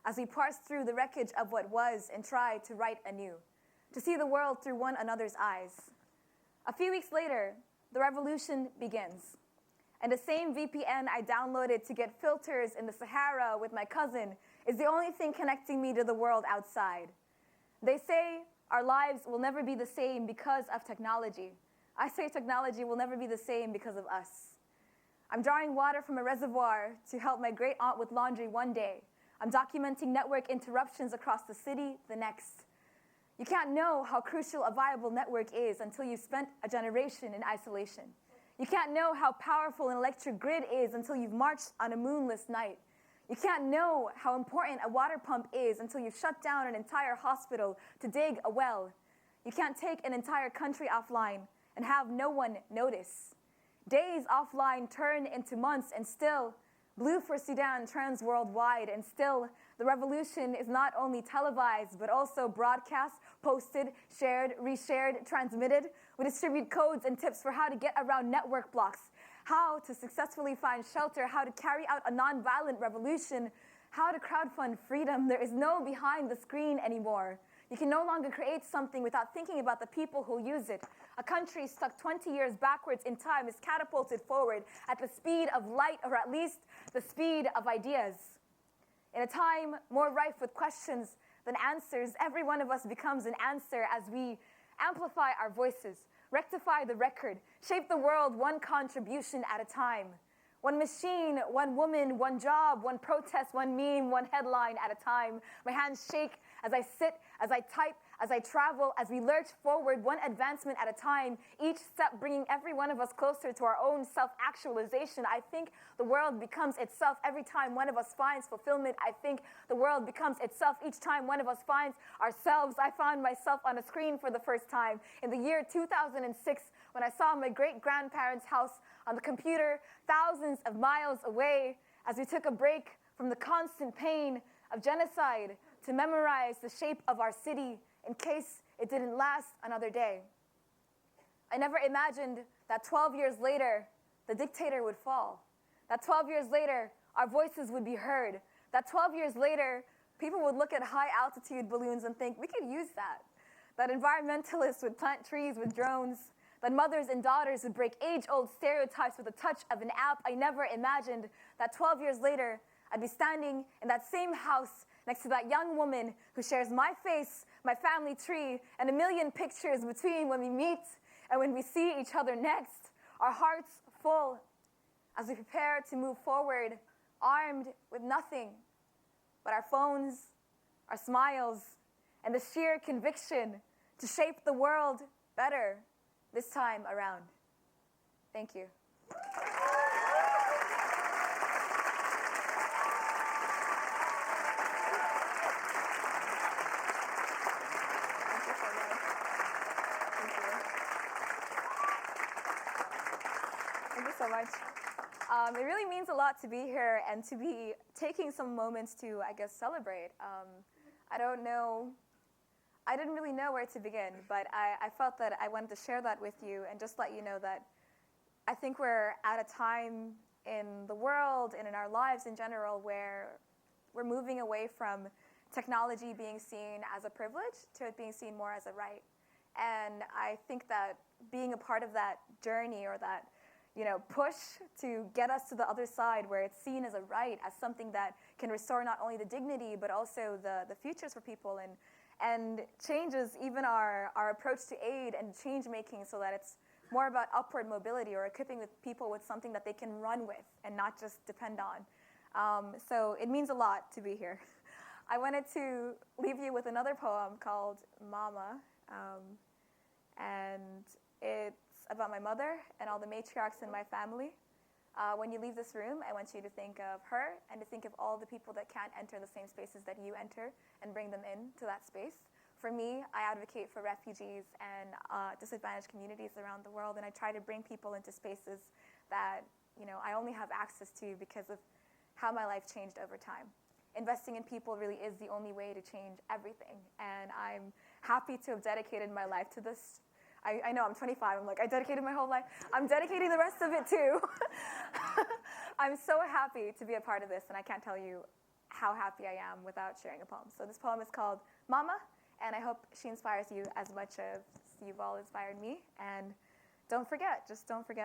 as we parse through the wreckage of what was and try to write anew, to see the world through one another's eyes. A few weeks later, the revolution begins. And the same VPN I downloaded to get filters in the Sahara with my cousin is the only thing connecting me to the world outside. They say our lives will never be the same because of technology. I say technology will never be the same because of us. I'm drawing water from a reservoir to help my great aunt with laundry one day. I'm documenting network interruptions across the city the next. You can't know how crucial a viable network is until you've spent a generation in isolation. You can't know how powerful an electric grid is until you've marched on a moonless night. You can't know how important a water pump is until you've shut down an entire hospital to dig a well. You can't take an entire country offline and have no one notice. Days offline turn into months, and still, Blue for Sudan trends worldwide, and still, the revolution is not only televised, but also broadcast, posted, shared, reshared, transmitted. We distribute codes and tips for how to get around network blocks, how to successfully find shelter, how to carry out a nonviolent revolution, how to crowdfund freedom. There is no behind the screen anymore. You can no longer create something without thinking about the people who use it. A country stuck 20 years backwards in time is catapulted forward at the speed of light, or at least the speed of ideas. In a time more rife with questions than answers, every one of us becomes an answer as we amplify our voices, rectify the record, shape the world one contribution at a time. One machine, one woman, one job, one protest, one meme, one headline at a time. My hands shake as I sit, as I type, as I travel, as we lurch forward one advancement at a time, each step bringing every one of us closer to our own self-actualization. I think the world becomes itself every time one of us finds fulfillment. I think the world becomes itself each time one of us finds ourselves. I found myself on a screen for the first time in the year 2006 when I saw my great-grandparents' house on the computer thousands of miles away as we took a break from the constant pain of genocide to memorize the shape of our city in case it didn't last another day. I never imagined that 12 years later, the dictator would fall. That 12 years later, our voices would be heard. That 12 years later, people would look at high-altitude balloons and think, we could use that. That environmentalists would plant trees with drones. That mothers and daughters would break age-old stereotypes with the touch of an app. I never imagined that 12 years later, I'd be standing in that same house next to that young woman who shares my face, my family tree, and a million pictures between when we meet and when we see each other next. Our hearts full as we prepare to move forward, armed with nothing but our phones, our smiles, and the sheer conviction to shape the world better this time around. Thank you. Thank you so much. It really means a lot to be here and to be taking some moments to, I guess, celebrate. I didn't really know where to begin, but I felt that I wanted to share that with you and just let you know that I think we're at a time in the world and in our lives in general where we're moving away from technology being seen as a privilege to it being seen more as a right. And I think that being a part of that journey or that push to get us to the other side where it's seen as a right, as something that can restore not only the dignity but also the futures for people and changes even our approach to aid and change making so that it's more about upward mobility or equipping with people with something that they can run with and not just depend on. So it means a lot to be here. I wanted to leave you with another poem called Mama, and it's about my mother and all the matriarchs in my family. When you leave this room, I want you to think of her and to think of all the people that can't enter the same spaces that you enter and bring them into that space. For me, I advocate for refugees and disadvantaged communities around the world, and I try to bring people into spaces that I only have access to because of how my life changed over time. Investing in people really is the only way to change everything, and I'm happy to have dedicated my life to this. I know, I'm 25, I'm like, I dedicated my whole life. I'm dedicating the rest of it too. I'm so happy to be a part of this, and I can't tell you how happy I am without sharing a poem. So this poem is called Mama, and I hope she inspires you as much as you've all inspired me. And don't forget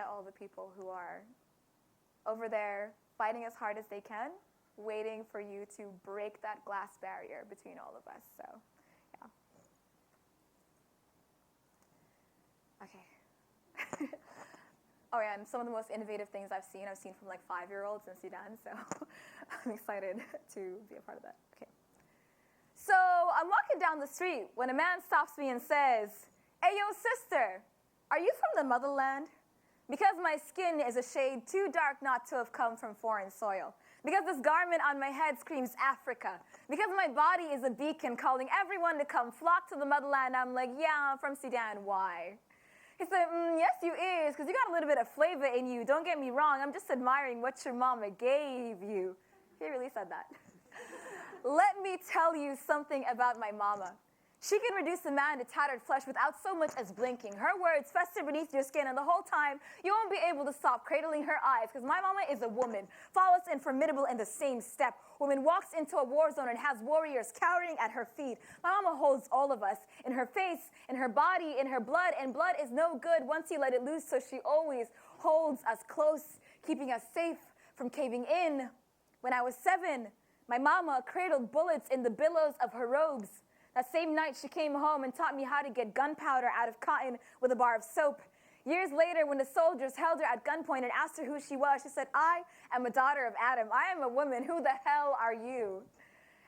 all the people who are over there fighting as hard as they can, waiting for you to break that glass barrier between all of us. So, yeah. Okay. Oh yeah, and some of the most innovative things I've seen from like 5-year-olds in Sudan, so I'm excited to be a part of that. Okay. So I'm walking down the street when a man stops me and says, "Hey, yo, sister, are you from the motherland?" Because my skin is a shade too dark not to have come from foreign soil. Because this garment on my head screams Africa. Because my body is a beacon calling everyone to come flock to the motherland. I'm like, yeah, I'm from Sudan. Why? He said, yes, you is, because you got a little bit of flavor in you. Don't get me wrong. I'm just admiring what your mama gave you. He really said that. Let me tell you something about my mama. She can reduce a man to tattered flesh without so much as blinking. Her words fester beneath your skin, and the whole time, you won't be able to stop cradling her eyes, because my mama is a woman, flawless and formidable in the same step. Woman walks into a war zone and has warriors cowering at her feet. My mama holds all of us, in her face, in her body, in her blood, and blood is no good once you let it loose, so she always holds us close, keeping us safe from caving in. When I was 7, my mama cradled bullets in the billows of her robes. That same night, she came home and taught me how to get gunpowder out of cotton with a bar of soap. Years later, when the soldiers held her at gunpoint and asked her who she was, she said, "I am a daughter of Adam. I am a woman. Who the hell are you?"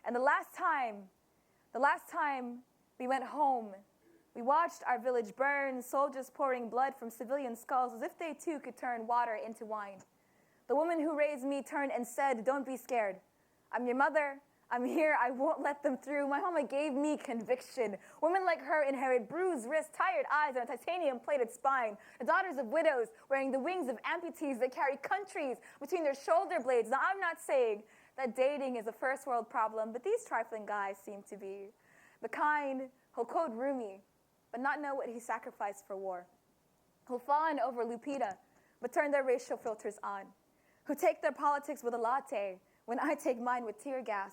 And the last time we went home, we watched our village burn, soldiers pouring blood from civilian skulls as if they too could turn water into wine. The woman who raised me turned and said, "Don't be scared. I'm your mother. I'm here, I won't let them through." My mama gave me conviction. Women like her inherit bruised wrists, tired eyes, and a titanium-plated spine. The daughters of widows wearing the wings of amputees that carry countries between their shoulder blades. Now, I'm not saying that dating is a first-world problem, but these trifling guys seem to be. The kind who'll quote Rumi, but not know what he sacrificed for war. Who'll fawn over Lupita, but turn their racial filters on. Who take their politics with a latte when I take mine with tear gas.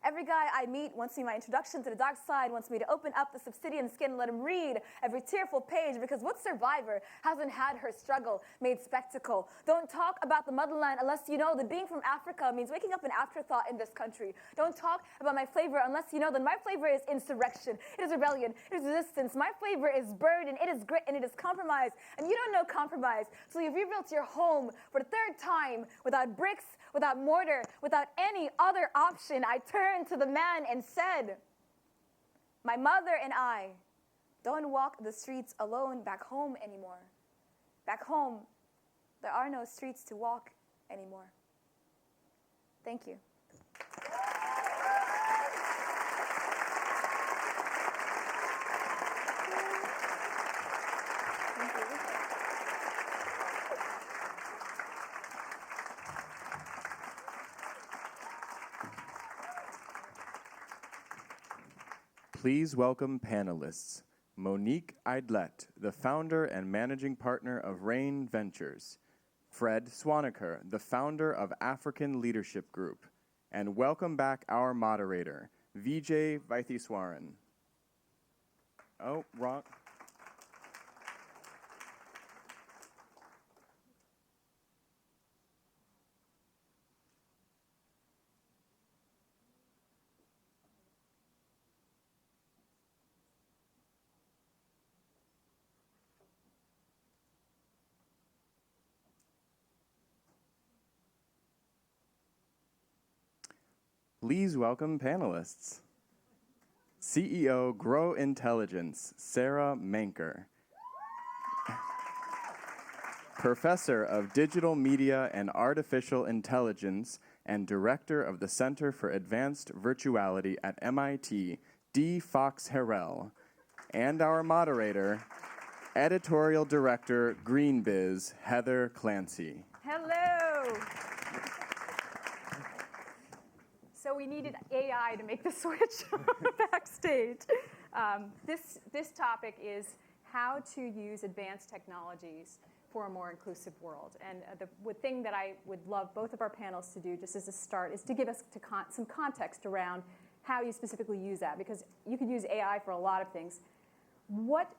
Every guy I meet wants me my introduction to the dark side, wants me to open up the subsidian skin and let him read every tearful page, because what survivor hasn't had her struggle made spectacle? Don't talk about the motherland unless you know that being from Africa means waking up an afterthought in this country. Don't talk about my flavor unless you know that my flavor is insurrection, it is rebellion, it is resistance. My flavor is burden, it is grit, and it is compromise. And you don't know compromise, so you've rebuilt your home for the 3rd time without bricks, without mortar, without any other option. I turned to the man and said, "My mother and I don't walk the streets alone back home anymore. Back home, there are no streets to walk anymore." Thank you. Please welcome panelists. Monique Idlett, the founder and managing partner of Rain Ventures. Fred Swaniker, the founder of African Leadership Group. And welcome back our moderator, Vijay Vaitheeswaran. Oh, wrong. Please welcome panelists. CEO Grow Intelligence, Sara Menker. Professor of Digital Media and Artificial Intelligence and Director of the Center for Advanced Virtuality at MIT, D. Fox Harrell. And our moderator, Editorial Director, Greenbiz, Heather Clancy. Hello. So we needed AI to make the switch backstage. This topic is how to use advanced technologies for a more inclusive world. And the thing that I would love both of our panels to do, just as a start, is to give us some context around how you specifically use that, because you could use AI for a lot of things. What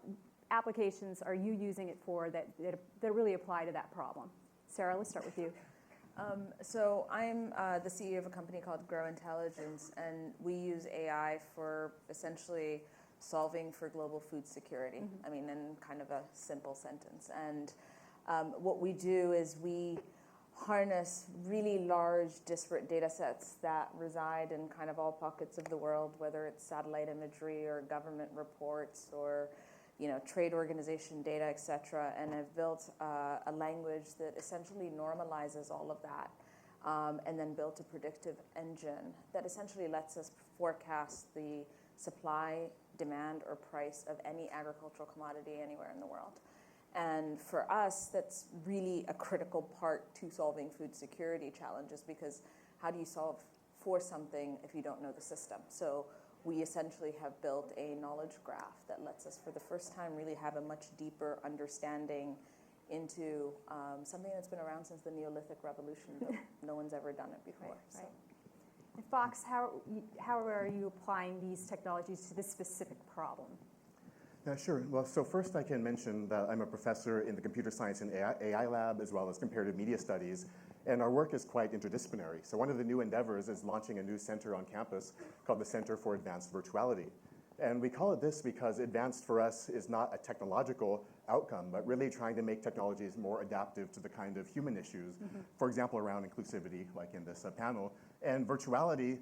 applications are you using it for that really apply to that problem? Sara, let's start with you. So I'm the CEO of a company called Grow Intelligence, and we use AI for essentially solving for global food security. I mean, in kind of a simple sentence. And what we do is we harness really large, disparate data sets that reside in kind of all pockets of the world, whether it's satellite imagery or government reports or trade organization data, et cetera, and have built a language that essentially normalizes all of that, and then built a predictive engine that essentially lets us forecast the supply, demand, or price of any agricultural commodity anywhere in the world. And for us, that's really a critical part to solving food security challenges, because how do you solve for something if you don't know the system? So we essentially have built a knowledge graph that lets us, for the first time, really have a much deeper understanding into something that's been around since the Neolithic Revolution, but no one's ever done it before. Right, right. And Fox, how are you applying these technologies to this specific problem? Yeah, sure. Well, so first I can mention that I'm a professor in the Computer Science and AI Lab, as well as Comparative Media Studies, and our work is quite interdisciplinary. So one of the new endeavors is launching a new center on campus called the Center for Advanced Virtuality. And we call it this because advanced for us is not a technological outcome, but really trying to make technologies more adaptive to the kind of human issues, for example, around inclusivity, like in this panel. And virtuality,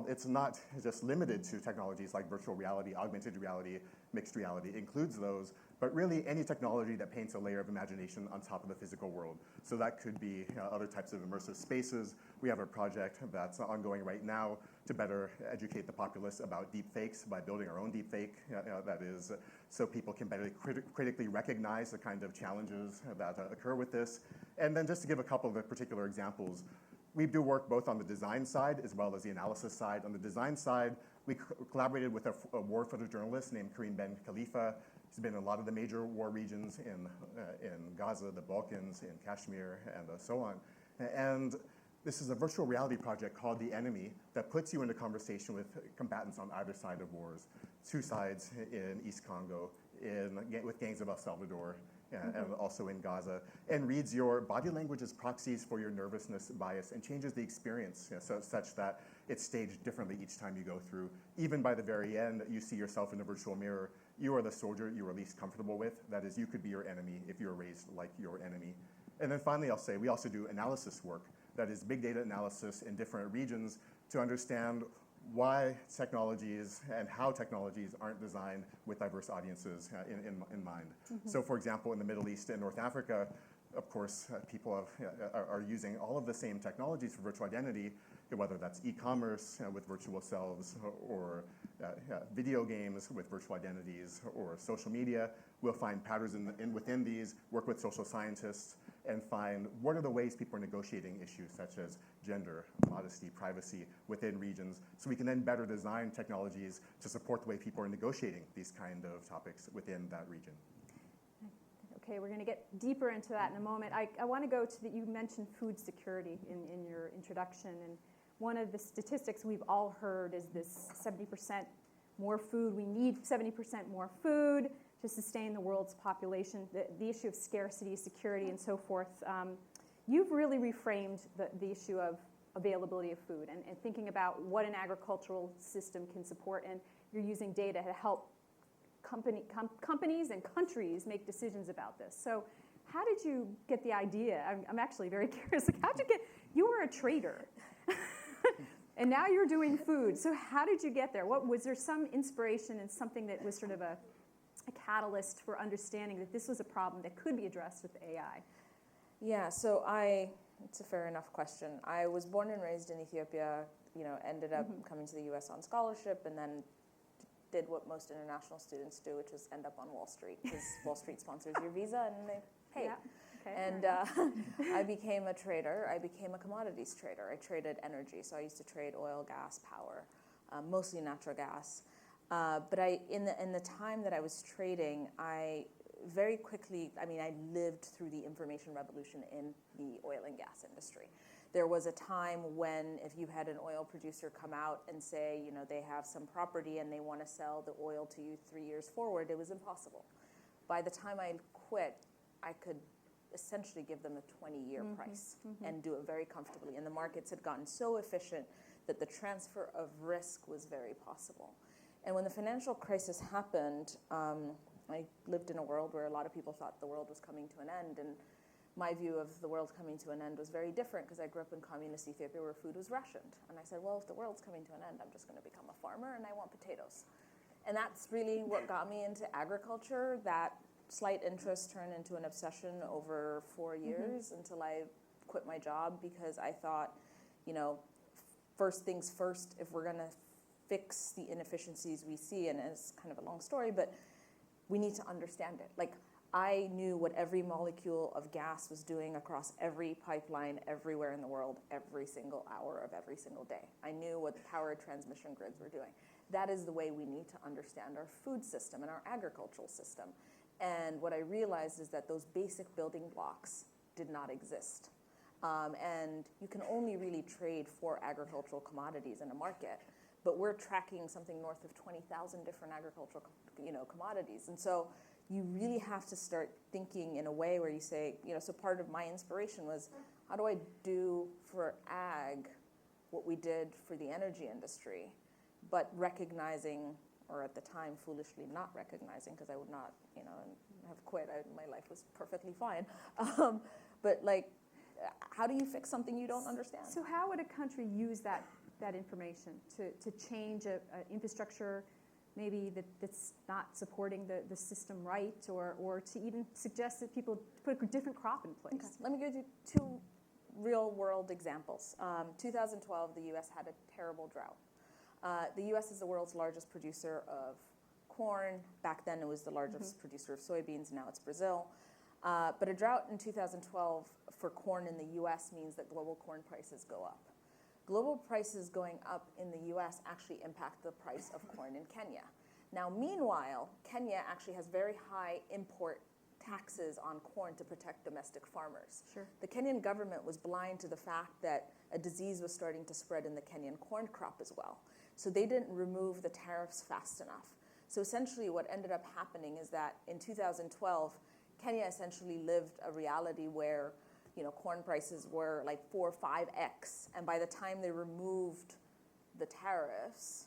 it's not just limited to technologies like virtual reality, augmented reality, mixed reality. It includes those, but really any technology that paints a layer of imagination on top of the physical world. So that could be other types of immersive spaces. We have a project that's ongoing right now to better educate the populace about deepfakes by building our own deepfake, that is, so people can better critically recognize the kind of challenges that occur with this. And then just to give a couple of particular examples, we do work both on the design side as well as the analysis side. On the design side, we collaborated with a war photojournalist named Karim Ben Khalifa. He's been in a lot of the major war regions in Gaza, the Balkans, in Kashmir, and so on. And this is a virtual reality project called The Enemy that puts you in a conversation with combatants on either side of wars. Two sides in East Congo, with gangs of El Salvador, and also in Gaza, and reads your body language as proxies for your nervousness, bias, and changes the experience such that it's staged differently each time you go through. Even by the very end, you see yourself in a virtual mirror. You are the soldier you are least comfortable with. That is, you could be your enemy if you were raised like your enemy. And then finally, I'll say we also do analysis work. That is big data analysis in different regions to understand why technologies and how technologies aren't designed with diverse audiences in mind. So for example, in the Middle East and North Africa, of course, people are using all of the same technologies for virtual identity, whether that's e-commerce with virtual selves or video games with virtual identities or social media. We'll find patterns within these, work with social scientists, and find what are the ways people are negotiating issues such as gender, modesty, privacy within regions, so we can then better design technologies to support the way people are negotiating these kind of topics within that region. Okay, we're going to get deeper into that in a moment. I want to go to you mentioned food security in your introduction, and one of the statistics we've all heard is this 70% more food. We need 70% more food to sustain the world's population, the issue of scarcity, security, and so forth. You've really reframed the issue of availability of food and thinking about what an agricultural system can support, and you're using data to help companies and countries make decisions about this. So how did you get the idea? I'm actually very curious. Like, how'd you get, you were a trader, and now you're doing food. So how did you get there? Was there some inspiration and something that was sort of a catalyst for understanding that this was a problem that could be addressed with AI? Yeah, so it's a fair enough question. I was born and raised in Ethiopia, ended up coming to the US on scholarship, and then did what most international students do, which is end up on Wall Street, because Wall Street sponsors your visa and they pay. Yeah. Okay. And I became a trader. I became a commodities trader. I traded energy, so I used to trade oil, gas, power, mostly natural gas. But in the time that I was trading, I very quickly, I lived through the information revolution in the oil and gas industry. There was a time when if you had an oil producer come out and say, they have some property and they want to sell the oil to you 3 years forward, it was impossible. By the time I quit, I could essentially give them a 20-year price and do it very comfortably. And the markets had gotten so efficient that the transfer of risk was very possible. And when the financial crisis happened, I lived in a world where a lot of people thought the world was coming to an end. And my view of the world coming to an end was very different because I grew up in communist Ethiopia where food was rationed. And I said, well, if the world's coming to an end, I'm just going to become a farmer and I want potatoes. And that's really what got me into agriculture. That slight interest turned into an obsession over 4 years until I quit my job because I thought, you know, first things first, if we're going to fix the inefficiencies we see, and it's kind of a long story, but we need to understand it. Like, I knew what every molecule of gas was doing across every pipeline everywhere in the world every single hour of every single day. I knew what the power transmission grids were doing. That is the way we need to understand our food system and our agricultural system. And what I realized is that those basic building blocks did not exist. And you can only really trade 4 agricultural commodities in a market, but we're tracking something north of 20,000 different agricultural commodities. And so you really have to start thinking in a way where you say, so part of my inspiration was, how do I do for ag what we did for the energy industry, but recognizing, or at the time foolishly not recognizing, because I would not, have quit. My life was perfectly fine. But like, how do you fix something you don't understand? So how would a country use that information to change an infrastructure maybe that's not supporting the system right, or to even suggest that people put a different crop in place? Okay. Let me give you 2 real-world examples. 2012, the U.S. had a terrible drought. The U.S. is the world's largest producer of corn. Back then, it was the largest producer of soybeans. Now it's Brazil. But a drought in 2012 for corn in the U.S. means that global corn prices go up. Global prices going up in the U.S. actually impact the price of corn in Kenya. Now, meanwhile, Kenya actually has very high import taxes on corn to protect domestic farmers. Sure. The Kenyan government was blind to the fact that a disease was starting to spread in the Kenyan corn crop as well. So they didn't remove the tariffs fast enough. So essentially what ended up happening is that in 2012, Kenya essentially lived a reality where corn prices were like 4 or 5x. And by the time they removed the tariffs,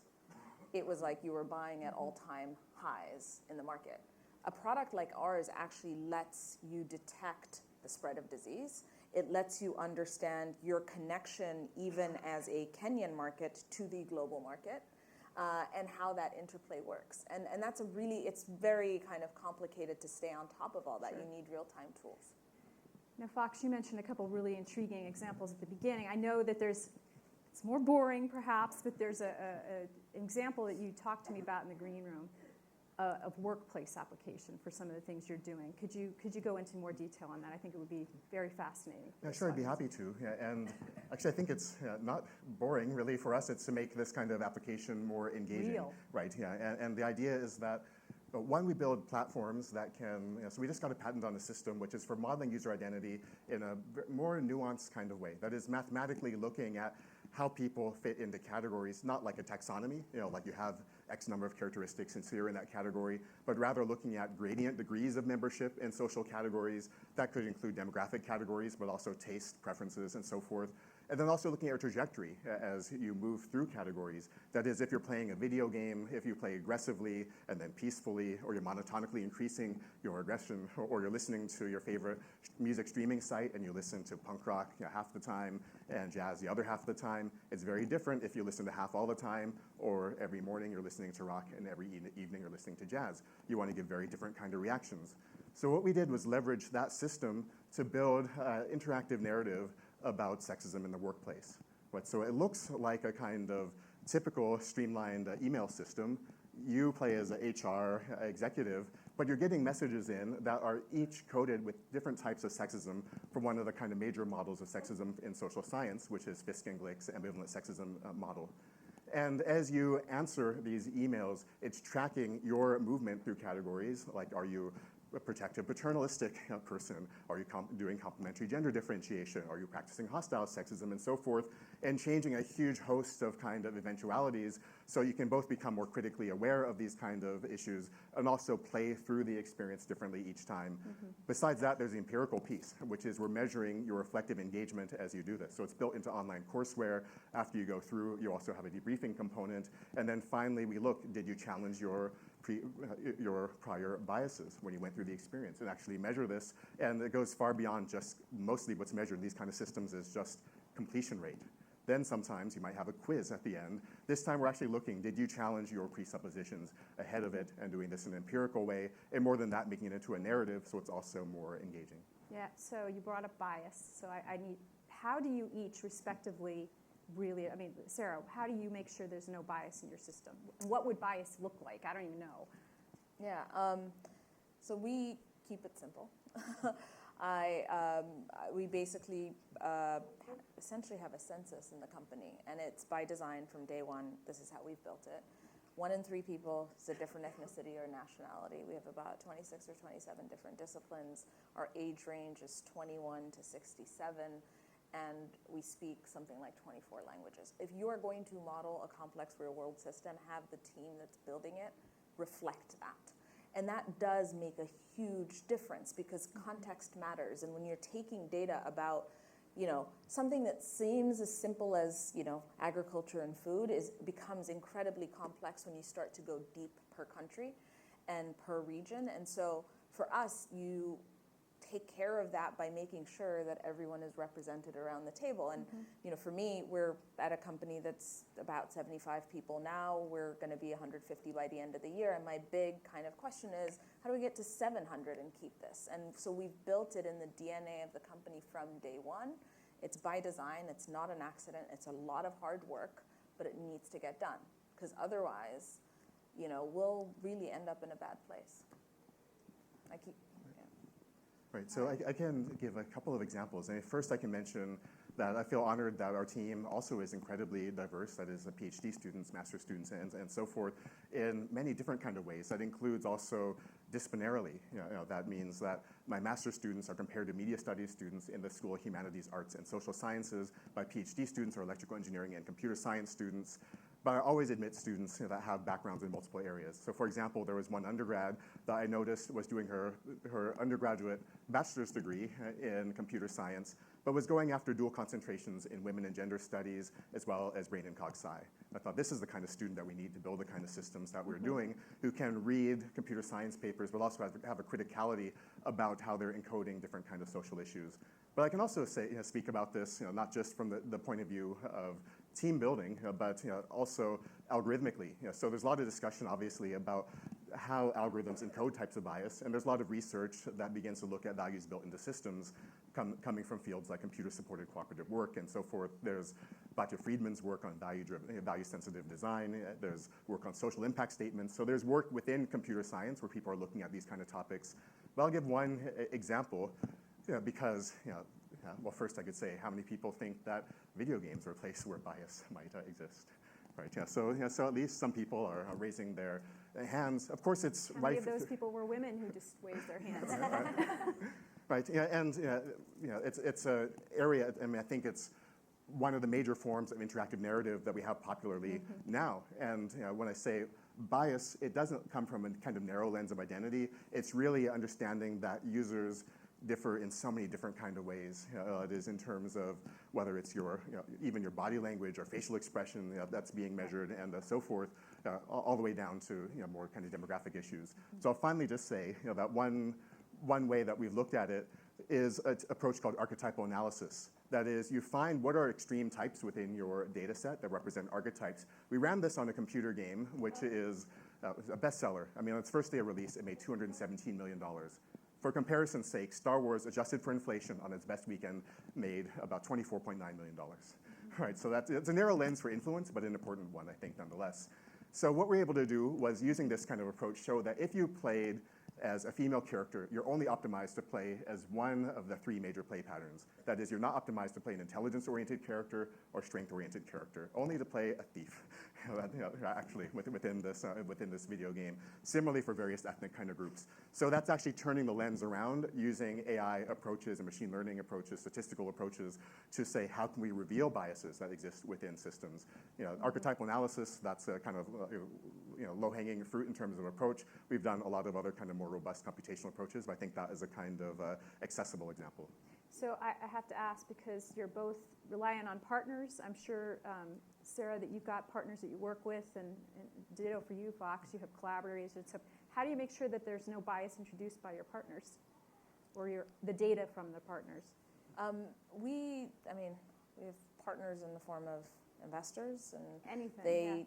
it was like you were buying at all-time highs in the market. A product like ours actually lets you detect the spread of disease. It lets you understand your connection, even as a Kenyan market, to the global market, and how that interplay works. And that's it's very kind of complicated to stay on top of all that. Sure. You need real-time tools. Now, Fox, you mentioned a couple really intriguing examples at the beginning. I know that it's more boring, perhaps, but there's an example that you talked to me about in the green room of workplace application for some of the things you're doing. Could you go into more detail on that? I think it would be very fascinating. Yeah, sure, I'd be happy to. Yeah, and actually, I think it's not boring, really, for us. It's to make this kind of application more engaging. Real. Right, yeah. And the idea is that one, we build platforms that can, so we just got a patent on a system which is for modeling user identity in a more nuanced kind of way. That is mathematically looking at how people fit into categories, not like a taxonomy, like you have X number of characteristics and so you're in that category, but rather looking at gradient degrees of membership in social categories. That could include demographic categories, but also taste, preferences, and so forth. And then also looking at your trajectory as you move through categories. That is, if you're playing a video game, if you play aggressively and then peacefully, or you're monotonically increasing your aggression, or you're listening to your favorite music streaming site and you listen to punk rock half the time and jazz the other half of the time. It's very different if you listen to half all the time, or every morning you're listening to rock and every evening you're listening to jazz. You want to give very different kind of reactions. So what we did was leverage that system to build interactive narrative about sexism in the workplace. Right? So it looks like a kind of typical streamlined email system. You play as an HR executive, but you're getting messages in that are each coded with different types of sexism from one of the kind of major models of sexism in social science, which is Fisk-Glick's ambivalent sexism model. And as you answer these emails, it's tracking your movement through categories, like are you a protective paternalistic person? Are you doing complementary gender differentiation? Are you practicing hostile sexism and so forth? and changing a huge host of kind of eventualities so you can both become more critically aware of these kind of issues and also play through the experience differently each time. Besides that, there's the empirical piece, which is we're measuring your reflective engagement as you do this. So it's built into online courseware. After you go through, you also have a debriefing component. And then finally, we look, did you challenge your prior biases when you went through the experience, and actually measure this. And it goes far beyond just mostly what's measured in these kind of systems is just completion rate. Then sometimes you might have a quiz at the end. This time we're actually looking, did you challenge your presuppositions ahead of it, and doing this in an empirical way, and more than that, making it into a narrative so it's also more engaging. Yeah, so you brought up bias. So I need, how do you each respectively really, I mean, Sara, how do you make sure there's no bias in your system? What would bias look like? I don't even know. Yeah, so we keep it simple. We basically essentially have a census in the company, and it's by design from day one. This is how we've built it. 1 in 3 people is a different ethnicity or nationality. We have about 26 or 27 different disciplines. Our age range is 21 to 67, and we speak something like 24 languages. If you are going to model a complex real-world system, have the team that's building it reflect that. And that does make a huge difference because context matters. And when you're taking data about, something that seems as simple as, agriculture and food becomes incredibly complex when you start to go deep per country and per region. And so for us, you take care of that by making sure that everyone is represented around the table. And for me, we're at a company that's about 75 people now. We're going to be 150 by the end of the year. And my big kind of question is, how do we get to 700 and keep this? And so we've built it in the DNA of the company from day one. It's by design. It's not an accident. It's a lot of hard work, but it needs to get done because otherwise, we'll really end up in a bad place. Right, so I can give a couple of examples. And first I can mention that I feel honored that our team also is incredibly diverse. That is the PhD students, master's students, and so forth, in many different kind of ways. That includes also disciplinarily. That means that my master's students are compared to media studies students in the School of Humanities, Arts, and Social Sciences. My PhD students are electrical engineering and computer science students. But I always admit students that have backgrounds in multiple areas. So for example, there was one undergrad that I noticed was doing her undergraduate bachelor's degree in computer science, but was going after dual concentrations in women and gender studies, as well as brain and cog sci. I thought this is the kind of student that we need to build the kind of systems that we're doing, who can read computer science papers, but also have a criticality about how they're encoding different kind of social issues. But I can also speak about this, not just from the point of view of team building, but also algorithmically. So there's a lot of discussion, obviously, about how algorithms encode types of bias, and there's a lot of research that begins to look at values built into systems coming from fields like computer-supported cooperative work and so forth. There's Batya Friedman's work on value-sensitive design. There's work on social impact statements. So there's work within computer science where people are looking at these kind of topics. But I'll give one example, because well, first I could say, how many people think that video games are a place where bias might exist? Right, so at least some people are raising their hands. Of course, it's How many of those people were women who just raised their hands? Right, and it's an area, I think it's one of the major forms of interactive narrative that we have popularly now. And when I say bias, it doesn't come from a kind of narrow lens of identity. It's really understanding that users differ in so many different kind of ways. It is in terms of whether it's your, even your body language or facial expression that's being measured, and so forth, all the way down to more kind of demographic issues. So I'll finally just say that one way that we've looked at it is an approach called archetypal analysis. That is, you find what are extreme types within your data set that represent archetypes. We ran this on a computer game, which is a bestseller. I mean, on its first day of release, it made $217 million. For comparison's sake, Star Wars, adjusted for inflation on its best weekend, made about $24.9 million. Right, so it's a narrow lens for influence, but an important one, I think, nonetheless. So what we're able to do was, using this kind of approach, show that if you played as a female character, you're only optimized to play as one of the 3 major play patterns. That is, you're not optimized to play an intelligence-oriented character or strength-oriented character, only to play a thief. actually within this video game. Similarly for various ethnic kind of groups. So that's actually turning the lens around using AI approaches and machine learning approaches, statistical approaches to say how can we reveal biases that exist within systems. Archetypal analysis, that's a kind of low-hanging fruit in terms of approach. We've done a lot of other kind of more robust computational approaches, but I think that is a kind of accessible example. So I have to ask, because you're both reliant on partners. I'm sure, Sara, that you've got partners that you work with, and ditto for you, Fox, you have collaborators. So how do you make sure that there's no bias introduced by your partners or the data from the partners? We have partners in the form of investors, and they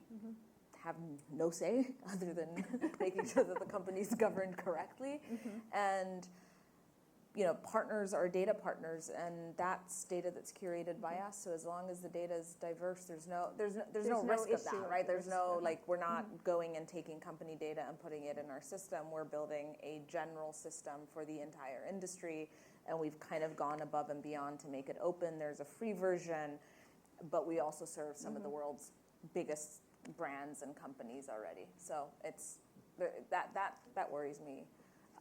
have no say other than making sure that the company's governed correctly. And partners are data partners, and that's data that's curated by us. So as long as the data is diverse, there's no risk of that, right? There's no, we're not going and taking company data and putting it in our system. We're building a general system for the entire industry, and we've kind of gone above and beyond to make it open. There's a free version, but we also serve some of the world's biggest brands and companies already. So it's that worries me.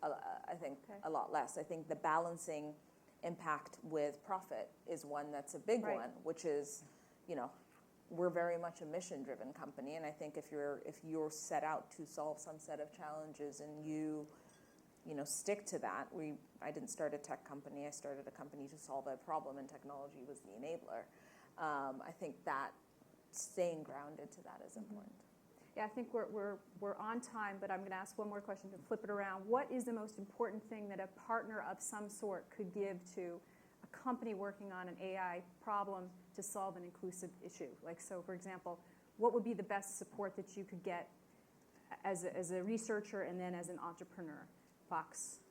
I think a lot less. I think the balancing impact with profit is one that's a big one, which is, we're very much a mission-driven company, and I think if you're set out to solve some set of challenges and you stick to that. I didn't start a tech company. I started a company to solve a problem, and technology was the enabler. I think that staying grounded to that is important. Yeah, I think we're on time, but I'm going to ask one more question to flip it around. What is the most important thing that a partner of some sort could give to a company working on an AI problem to solve an inclusive issue? So for example, what would be the best support that you could get as a researcher and then as an entrepreneur? Fox.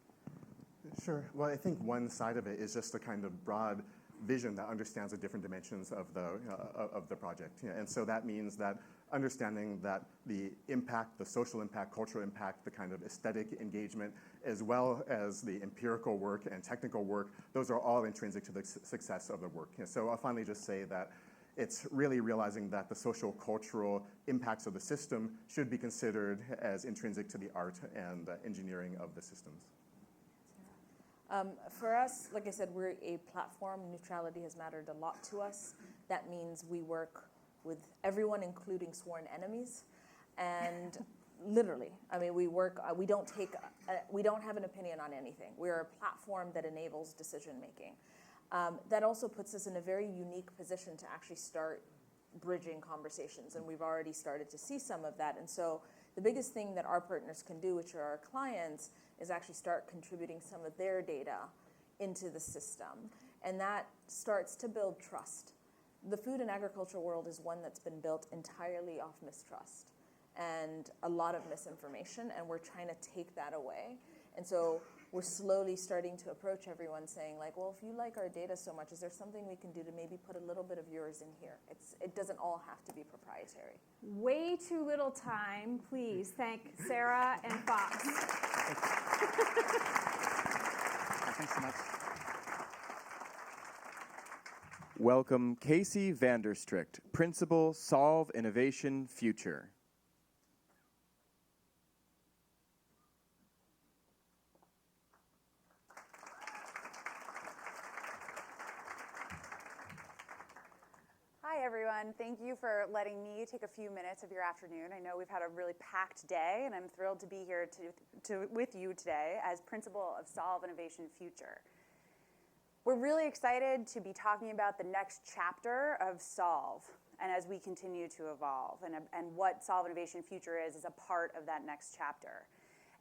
Sure. Well, I think one side of it is just a kind of broad vision that understands the different dimensions of the project. And so that means that understanding that the impact, the social impact, cultural impact, the kind of aesthetic engagement, as well as the empirical work and technical work, those are all intrinsic to the success of the work. So I'll finally just say that it's really realizing that the social cultural impacts of the system should be considered as intrinsic to the art and engineering of the systems. For us, like I said, we're a platform. Neutrality has mattered a lot to us. That means we work with everyone, including sworn enemies, and literally, we work. We don't have an opinion on anything. We're a platform that enables decision making. That also puts us in a very unique position to actually start bridging conversations, and we've already started to see some of that. And so the biggest thing that our partners can do, which are our clients, is actually start contributing some of their data into the system. And that starts to build trust. The food and agriculture world is one that's been built entirely off mistrust and a lot of misinformation, and we're trying to take that away. And so we're slowly starting to approach everyone saying, well, if you like our data so much, is there something we can do to maybe put a little bit of yours in here? It doesn't all have to be proprietary. Way too little time. Please thank Sara and Fox. Thanks so much. Welcome Casey Vanderstricht, Principal, Solve Innovation Future. Hi, everyone. Thank you for letting me take a few minutes of your afternoon. I know we've had a really packed day, and I'm thrilled to be here with you today as Principal of Solve Innovation Future. We're really excited to be talking about the next chapter of Solve, and as we continue to evolve, and what Solve Innovation Future is a part of that next chapter.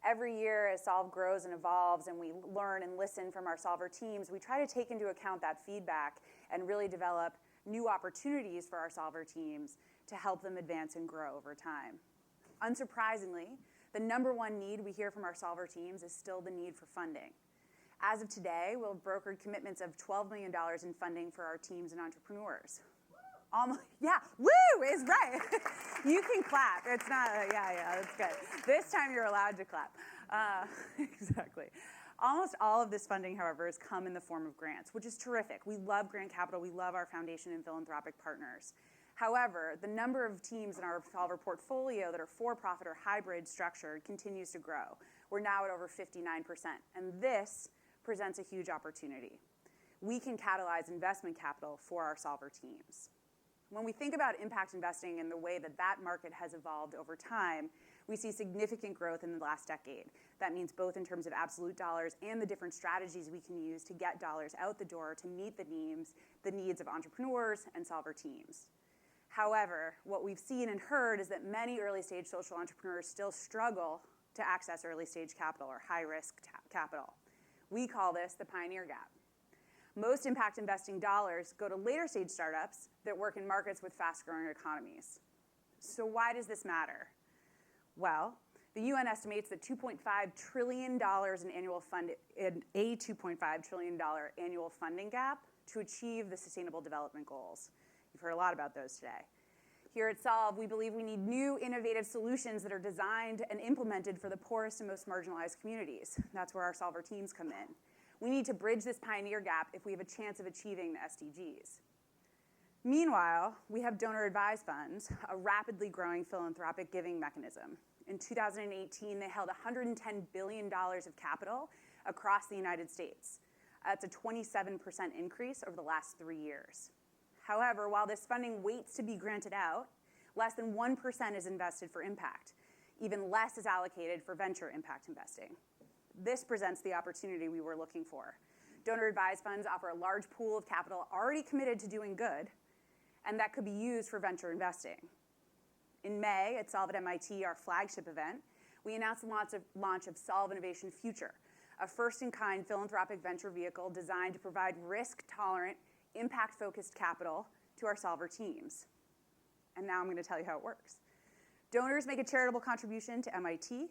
Every year as Solve grows and evolves and we learn and listen from our Solver teams, we try to take into account that feedback and really develop new opportunities for our Solver teams to help them advance and grow over time. Unsurprisingly, the number one need we hear from our Solver teams is still the need for funding. As of today, we'll have brokered commitments of $12 million in funding for our teams and entrepreneurs. Woo is right. You can clap. It's not, that's good. This time you're allowed to clap. Exactly. Almost all of this funding, however, has come in the form of grants, which is terrific. We love grant capital. We love our foundation and philanthropic partners. However, the number of teams in our Solver portfolio that are for-profit or hybrid structured continues to grow. We're now at over 59%, and this presents a huge opportunity. We can catalyze investment capital for our Solver teams. When we think about impact investing and the way that that market has evolved over time, we see significant growth in the last decade. That means both in terms of absolute dollars and the different strategies we can use to get dollars out the door to meet the needs of entrepreneurs and Solver teams. However, what we've seen and heard is that many early-stage social entrepreneurs still struggle to access early-stage capital or high-risk capital. We call this the pioneer gap. Most impact investing dollars go to later-stage startups that work in markets with fast-growing economies. So why does this matter? Well, the UN estimates that $2.5 trillion in a $2.5 trillion annual funding gap to achieve the Sustainable Development Goals. You've heard a lot about those today. Here at Solve, we believe we need new innovative solutions that are designed and implemented for the poorest and most marginalized communities. That's where our Solver teams come in. We need to bridge this pioneer gap if we have a chance of achieving the SDGs. Meanwhile, we have donor-advised funds, a rapidly growing philanthropic giving mechanism. In 2018, they held $110 billion of capital across the United States. That's a 27% increase over the last 3 years. However, while this funding waits to be granted out, less than 1% is invested for impact. Even less is allocated for venture impact investing. This presents the opportunity we were looking for. Donor-advised funds offer a large pool of capital already committed to doing good, and that could be used for venture investing. In May, at Solve at MIT, our flagship event, we announced the launch of Solve Innovation Future, a first-in-kind philanthropic venture vehicle designed to provide risk-tolerant, impact-focused capital to our Solver teams. And now I'm going to tell you how it works. Donors make a charitable contribution to MIT.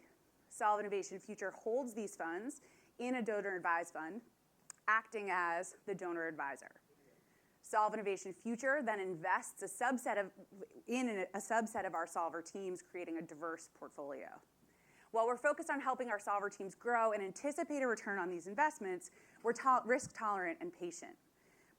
Solve Innovation Future holds these funds in a donor-advised fund, acting as the donor advisor. Solve Innovation Future then invests in a subset of our Solver teams, creating a diverse portfolio. While we're focused on helping our Solver teams grow and anticipate a return on these investments, we're risk-tolerant and patient.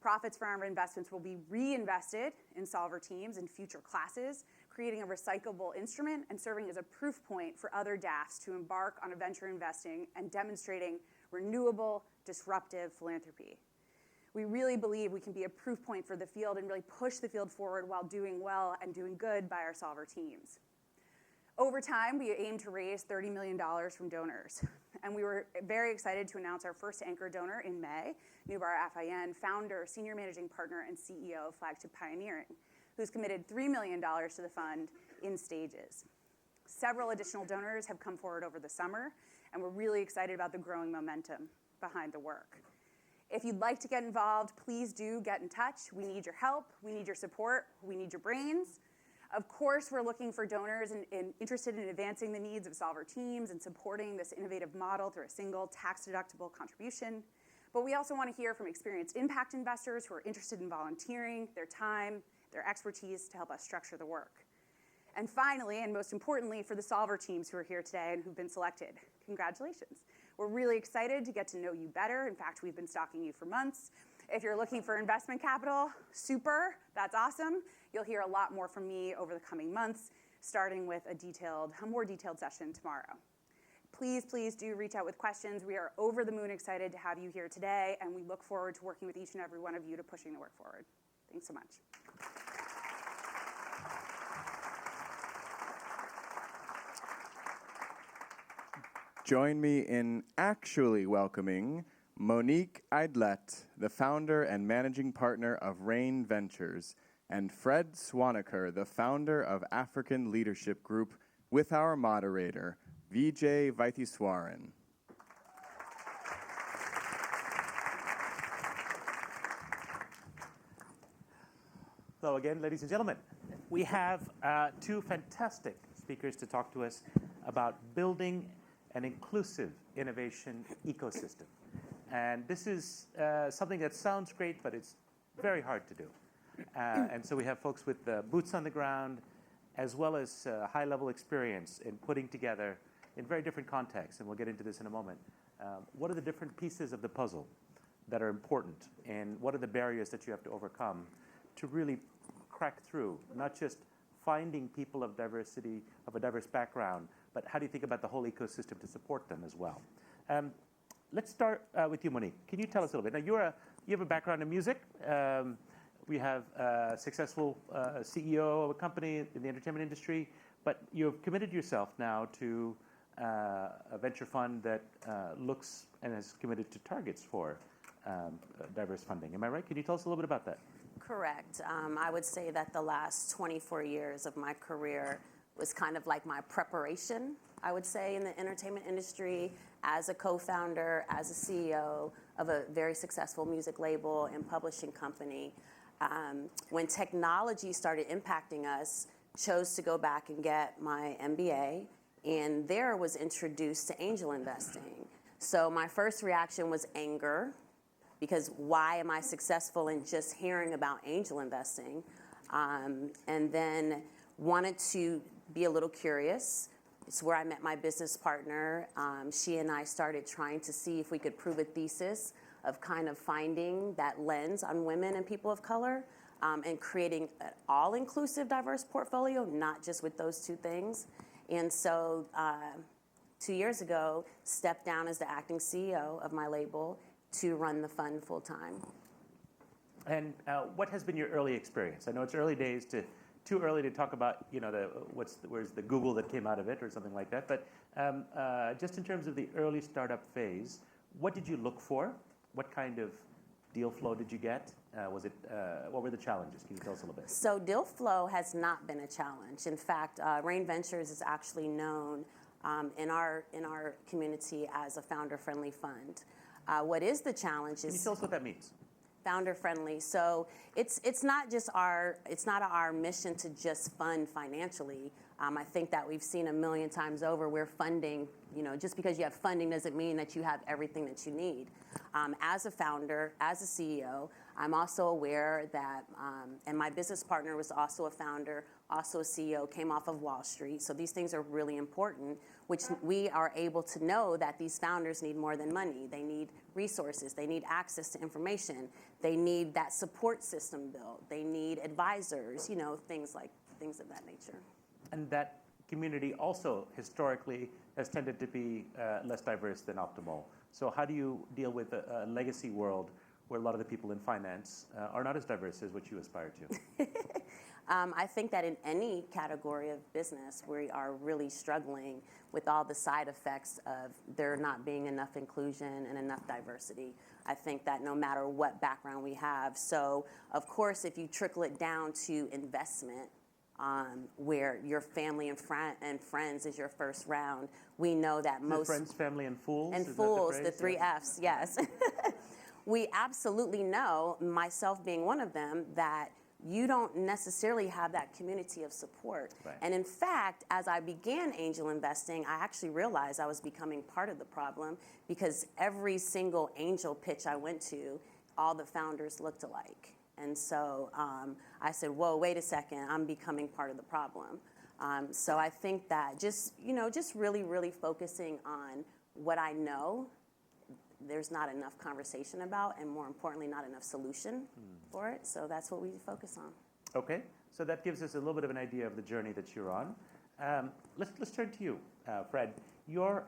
Profits from our investments will be reinvested in Solver teams in future classes, creating a recyclable instrument and serving as a proof point for other DAFs to embark on a venture investing and demonstrating renewable, disruptive philanthropy. We really believe we can be a proof point for the field and really push the field forward while doing well and doing good by our Solver teams. Over time, we aim to raise $30 million from donors. And we were very excited to announce our first anchor donor in May, Nubar Afayan, founder, senior managing partner, and CEO of Flagship Pioneering, who's committed $3 million to the fund in stages. Several additional donors have come forward over the summer, and we're really excited about the growing momentum behind the work. If you'd like to get involved, please do get in touch. We need your help. We need your support. We need your brains. Of course, we're looking for donors and interested in advancing the needs of Solver teams and supporting this innovative model through a single tax-deductible contribution. But we also want to hear from experienced impact investors who are interested in volunteering their time, their expertise to help us structure the work. And finally, and most importantly, for the Solver teams who are here today and who've been selected, congratulations. We're really excited to get to know you better. In fact, we've been stalking you for months. If you're looking for investment capital, super, that's awesome. You'll hear a lot more from me over the coming months, starting with a more detailed session tomorrow. Please, please do reach out with questions. We are over the moon excited to have you here today, and we look forward to working with each and every one of you to pushing the work forward. Thanks so much. Join me in actually welcoming Monique Idlett, the founder and managing partner of Rain Ventures, and Fred Swaniker, the founder of African Leadership Group, with our moderator, Vijay Vaitheeswaran. Hello again, ladies and gentlemen. We have two fantastic speakers to talk to us about building an inclusive innovation ecosystem. And this is something that sounds great, but it's very hard to do. And so we have folks with boots on the ground, as well as high-level experience in putting together, in very different contexts, and we'll get into this in a moment, what are the different pieces of the puzzle that are important, and what are the barriers that you have to overcome to really crack through, not just finding people of diversity, of a diverse background, but how do you think about the whole ecosystem to support them as well? Let's start with you, Monique. Can you tell us a little bit? Now, you have a background in music. We have a successful CEO of a company in the entertainment industry, but you've committed yourself now to a venture fund that looks and has committed to targets for diverse funding. Am I right? Can you tell us a little bit about that? Correct. I would say that the last 24 years of my career was kind of like my preparation, I would say, in the entertainment industry as a co-founder, as a CEO of a very successful music label and publishing company. When technology started impacting us, chose to go back and get my MBA, and there was introduced to angel investing. So my first reaction was anger, because why am I successful in just hearing about angel investing? And then wanted to be a little curious. It's where I met my business partner. She and I started trying to see if we could prove a thesis of kind of finding that lens on women and people of color, and creating an all-inclusive diverse portfolio, not just with those two things. And so 2 years ago, stepped down as the acting CEO of my label to run the fund full time. And what has been your early experience? I know it's early days, too early to talk about, you know, where's the Google that came out of it or something like that. But just in terms of the early startup phase, what did you look for? What kind of deal flow did you get? What were the challenges? Can you tell us a little bit? So deal flow has not been a challenge. In fact, Rain Ventures is actually known in our community as a founder-friendly fund. What is the challenge is... Can you tell us what that means? Founder-friendly. So it's not our mission to just fund financially. I think that we've seen a million times over, we're funding, you know, just because you have funding doesn't mean that you have everything that you need. As a founder, as a CEO, I'm also aware that, and my business partner was also a founder, also a CEO, came off of Wall Street. So these things are really important, which we are able to know that these founders need more than money. They need resources. They need access to information. They need that support system built. They need advisors, you know, things of that nature. And that community also historically has tended to be less diverse than optimal. So how do you deal with a legacy world where a lot of the people in finance are not as diverse as what you aspire to? I think that in any category of business, we are really struggling with all the side effects of there not being enough inclusion and enough diversity. I think that no matter what background we have. So, of course, if you trickle it down to investment, where your family and friends is your first round, we know that most... Friends, family, and fools? And fools, the three Fs, yes. We absolutely know, myself being one of them, that you don't necessarily have that community of support. Right. And in fact, as I began angel investing, I actually realized I was becoming part of the problem, because every single angel pitch I went to, all the founders looked alike. And so I said, whoa, wait a second, I'm becoming part of the problem. So I think that just really, really focusing on what I know there's not enough conversation about, and more importantly, not enough solution for it. So that's what we focus on. Okay, so that gives us a little bit of an idea of the journey that you're on. Let's turn to you, Fred. You're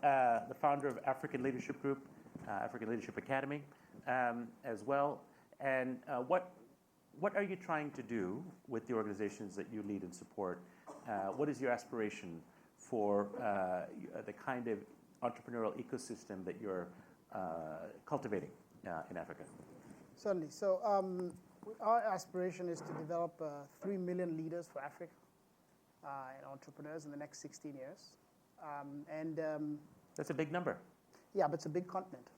the founder of African Leadership Group, African Leadership Academy, as well. And what are you trying to do with the organizations that you lead and support? What is your aspiration for the kind of entrepreneurial ecosystem that you're cultivating in Africa? Certainly. So our aspiration is to develop 3 million leaders for Africa and entrepreneurs in the next 16 years. That's a big number. Yeah, but it's a big continent.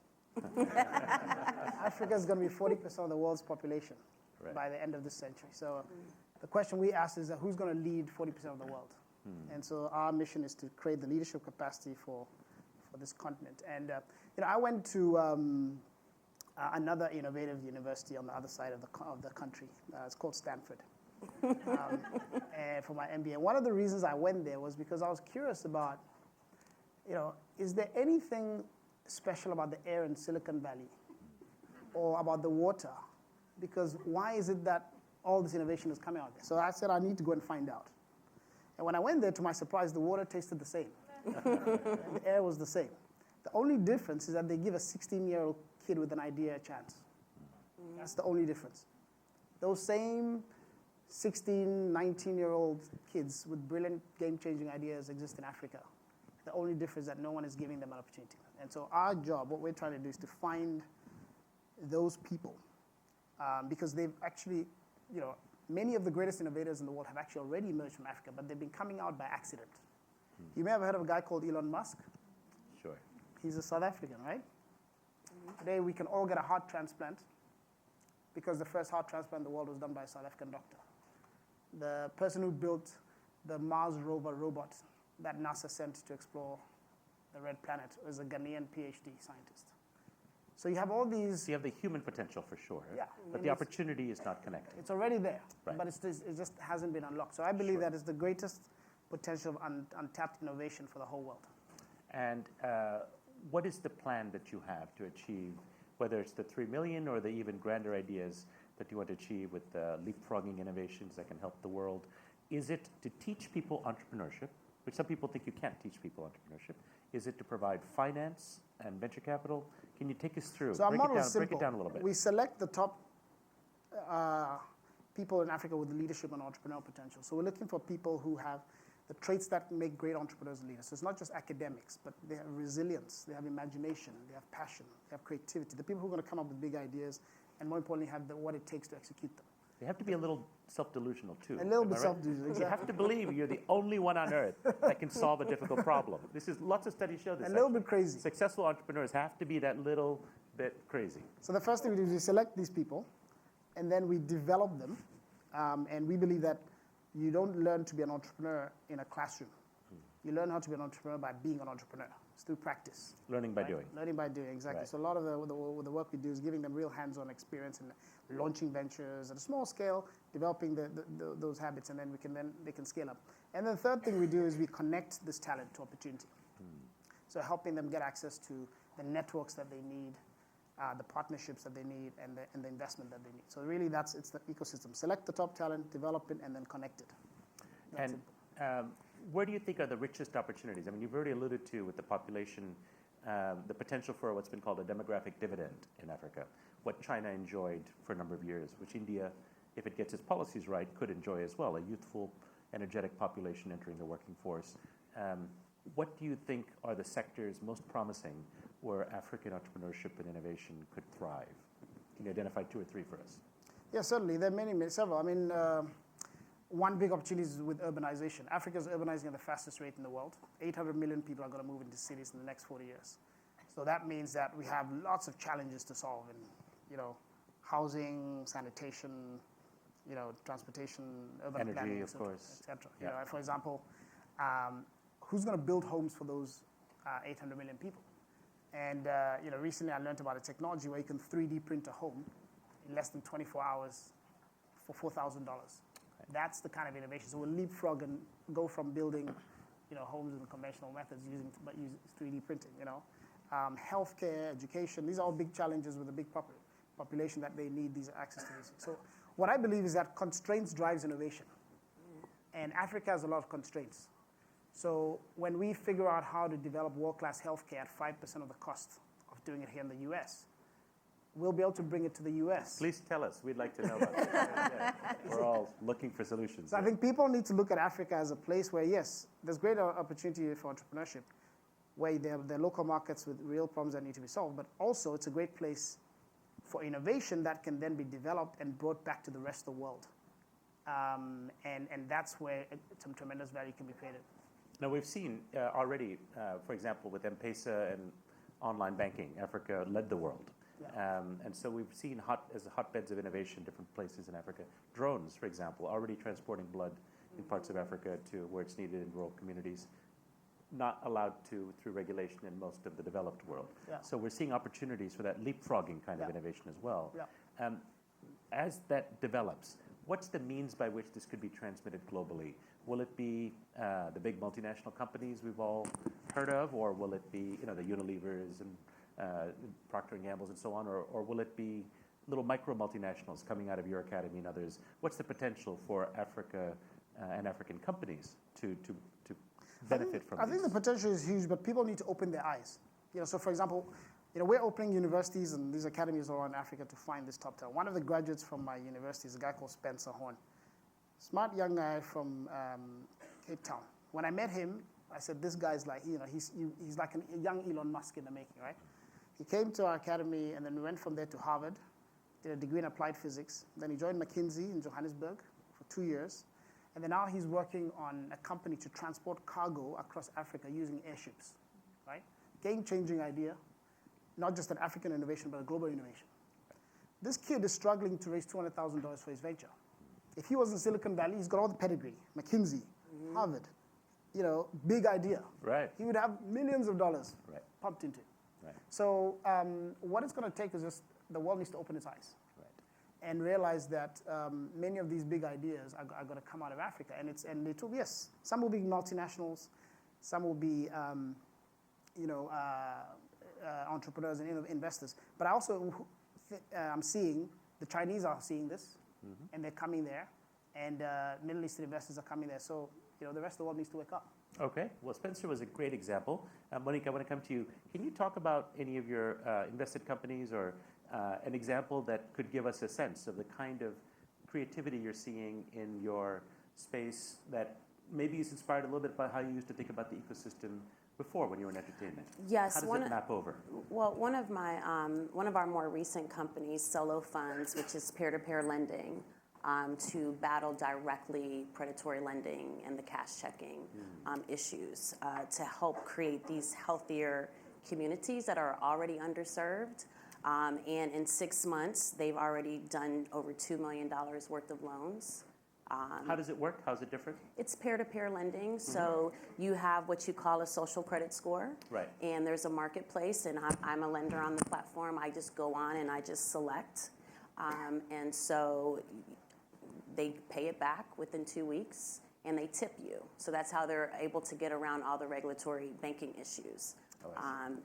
Africa is going to be 40% of the world's population by the end of this century. So the question we ask is who's going to lead 40% of the world? And so our mission is to create the leadership capacity for this continent. And I went to another innovative university on the other side of the country. It's called Stanford. And for my MBA. One of the reasons I went there was because I was curious about, is there anything special about the air in Silicon Valley or about the water? Because why is it that all this innovation is coming out there. So I said, I need to go and find out. And when I went there, to my surprise, the water tasted the same. And the air was the same. The only difference is that they give a 16-year-old kid with an idea a chance. That's the only difference. Those same 16, 19-year-old kids with brilliant game-changing ideas exist in Africa. The only difference is that no one is giving them an opportunity. And so our job, what we're trying to do is to find those people because they've actually, many of the greatest innovators in the world have actually already emerged from Africa, but they've been coming out by accident. You may have heard of a guy called Elon Musk. Sure. He's a South African, right? Today we can all get a heart transplant because the first heart transplant in the world was done by a South African doctor. The person who built the Mars rover robot that NASA sent to explore the red planet was a Ghanaian PhD scientist. So you have all these. So you have the human potential for sure, yeah, but the opportunity is not connected. It's already there, right. But it just hasn't been unlocked. So I believe that is the greatest potential of untapped innovation for the whole world. And what is the plan that you have to achieve, whether it's the 3 million or the even grander ideas that you want to achieve with leapfrogging innovations that can help the world? Is it to teach people entrepreneurship, which some people think you can't teach people entrepreneurship? Is it to provide finance and venture capital? Can you take us through? So our model is simple. Break it down a little bit. We select the top people in Africa with leadership and entrepreneurial potential. So we're looking for people who have the traits that make great entrepreneurs and leaders. So it's not just academics, but they have resilience, they have imagination, they have passion, they have creativity. The people who are going to come up with big ideas and more importantly have what it takes to execute them. They have to be a little self-delusional too. A little bit self-delusional, exactly. You have to believe you're the only one on earth that can solve a difficult problem. Lots of studies show this. A little bit crazy. Successful entrepreneurs have to be that little bit crazy. So the first thing we do is we select these people, and then we develop them. And we believe that you don't learn to be an entrepreneur in a classroom. You learn how to be an entrepreneur by being an entrepreneur. It's through practice. Learning by doing. Learning by doing, exactly. Right. So a lot of the work we do is giving them real hands-on experience and launching ventures at a small scale, developing those habits, and then they can scale up. And then the third thing we do is we connect this talent to opportunity. So helping them get access to the networks that they need, the partnerships that they need, and the investment that they need. So really, it's the ecosystem. Select the top talent, develop it, and then connect it. Where do you think are the richest opportunities? I mean, you've already alluded to with the population, the potential for what's been called a demographic dividend in Africa, what China enjoyed for a number of years, which India, if it gets its policies right, could enjoy as well, a youthful, energetic population entering the working force. What do you think are the sectors most promising where African entrepreneurship and innovation could thrive? Can you identify 2 or 3 for us? Yeah, certainly. There are several. I mean, one big opportunity is with urbanization. Africa is urbanizing at the fastest rate in the world. 800 million people are going to move into cities in the next 40 years. So that means that we have lots of challenges to solve in, housing, sanitation, transportation, urban energy, planning, of course, etc. Yeah. For example, who's going to build homes for those 800 million people? And recently I learned about a technology where you can 3D print a home in less than 24 hours for $4,000. That's the kind of innovation. So we'll leapfrog and go from building, homes in conventional methods using 3D printing. Healthcare, education. These are all big challenges with a big population that they need these access to these. So what I believe is that constraints drives innovation, and Africa has a lot of constraints. So when we figure out how to develop world-class healthcare at 5% of the cost of doing it here in the U.S., we'll be able to bring it to the U.S. Please tell us. We'd like to know about that. Yeah. We're all looking for solutions. So I think people need to look at Africa as a place where, yes, there's great opportunity for entrepreneurship, where there are local markets with real problems that need to be solved, but also it's a great place for innovation that can then be developed and brought back to the rest of the world. And that's where some tremendous value can be created. Now, we've seen already, for example, with M-Pesa and online banking, Africa led the world. Yeah. And so we've seen as hotbeds of innovation, different places in Africa. Drones, for example, already transporting blood in parts of Africa to where it's needed in rural communities, not allowed to through regulation in most of the developed world. Yeah. So we're seeing opportunities for that leapfrogging kind of innovation as well. Yeah. As that develops, what's the means by which this could be transmitted globally? Will it be the big multinational companies we've all heard of, or will it be the Unilevers and Procter & Gamble's and so on, or will it be little micro multinationals coming out of your academy and others, what's the potential for Africa and African companies to benefit from this? I think the potential is huge, but people need to open their eyes. So for example, we're opening universities and these academies around Africa to find this top talent. One of the graduates from my university is a guy called Spencer Horn. Smart young guy from Cape Town. When I met him, I said, this guy's like, he's like a young Elon Musk in the making, right? He came to our academy, and then we went from there to Harvard, did a degree in applied physics. Then he joined McKinsey in Johannesburg for 2 years. And then now he's working on a company to transport cargo across Africa using airships, right? Game-changing idea, not just an African innovation, but a global innovation. This kid is struggling to raise $200,000 for his venture. If he was in Silicon Valley, he's got all the pedigree, McKinsey, Harvard, big idea. Right. He would have millions of dollars pumped into it. Right. So what it's going to take is just the world needs to open its eyes and realize that many of these big ideas are going to come out of Africa. And it will be, yes, some will be multinationals, some will be entrepreneurs and investors. But I also I'm seeing the Chinese are seeing this, and they're coming there, and Middle Eastern investors are coming there. So the rest of the world needs to wake up. Okay. Well, Spencer was a great example. Monique, I want to come to you. Can you talk about any of your invested companies or an example that could give us a sense of the kind of creativity you're seeing in your space that maybe is inspired a little bit by how you used to think about the ecosystem before when you were in entertainment? Yes. How does it map over? Well, one of our more recent companies, Solo Funds, which is peer-to-peer lending, to battle directly predatory lending and the cash checking issues, to help create these healthier communities that are already underserved. And in 6 months, they've already done over $2 million worth of loans. How does it work? How's it different? It's peer-to-peer lending. So you have what you call a social credit score. Right. And there's a marketplace, and I'm a lender on the platform. I just go on and I just select. And so they pay it back within 2 weeks, and they tip you. So that's how they're able to get around all the regulatory banking issues.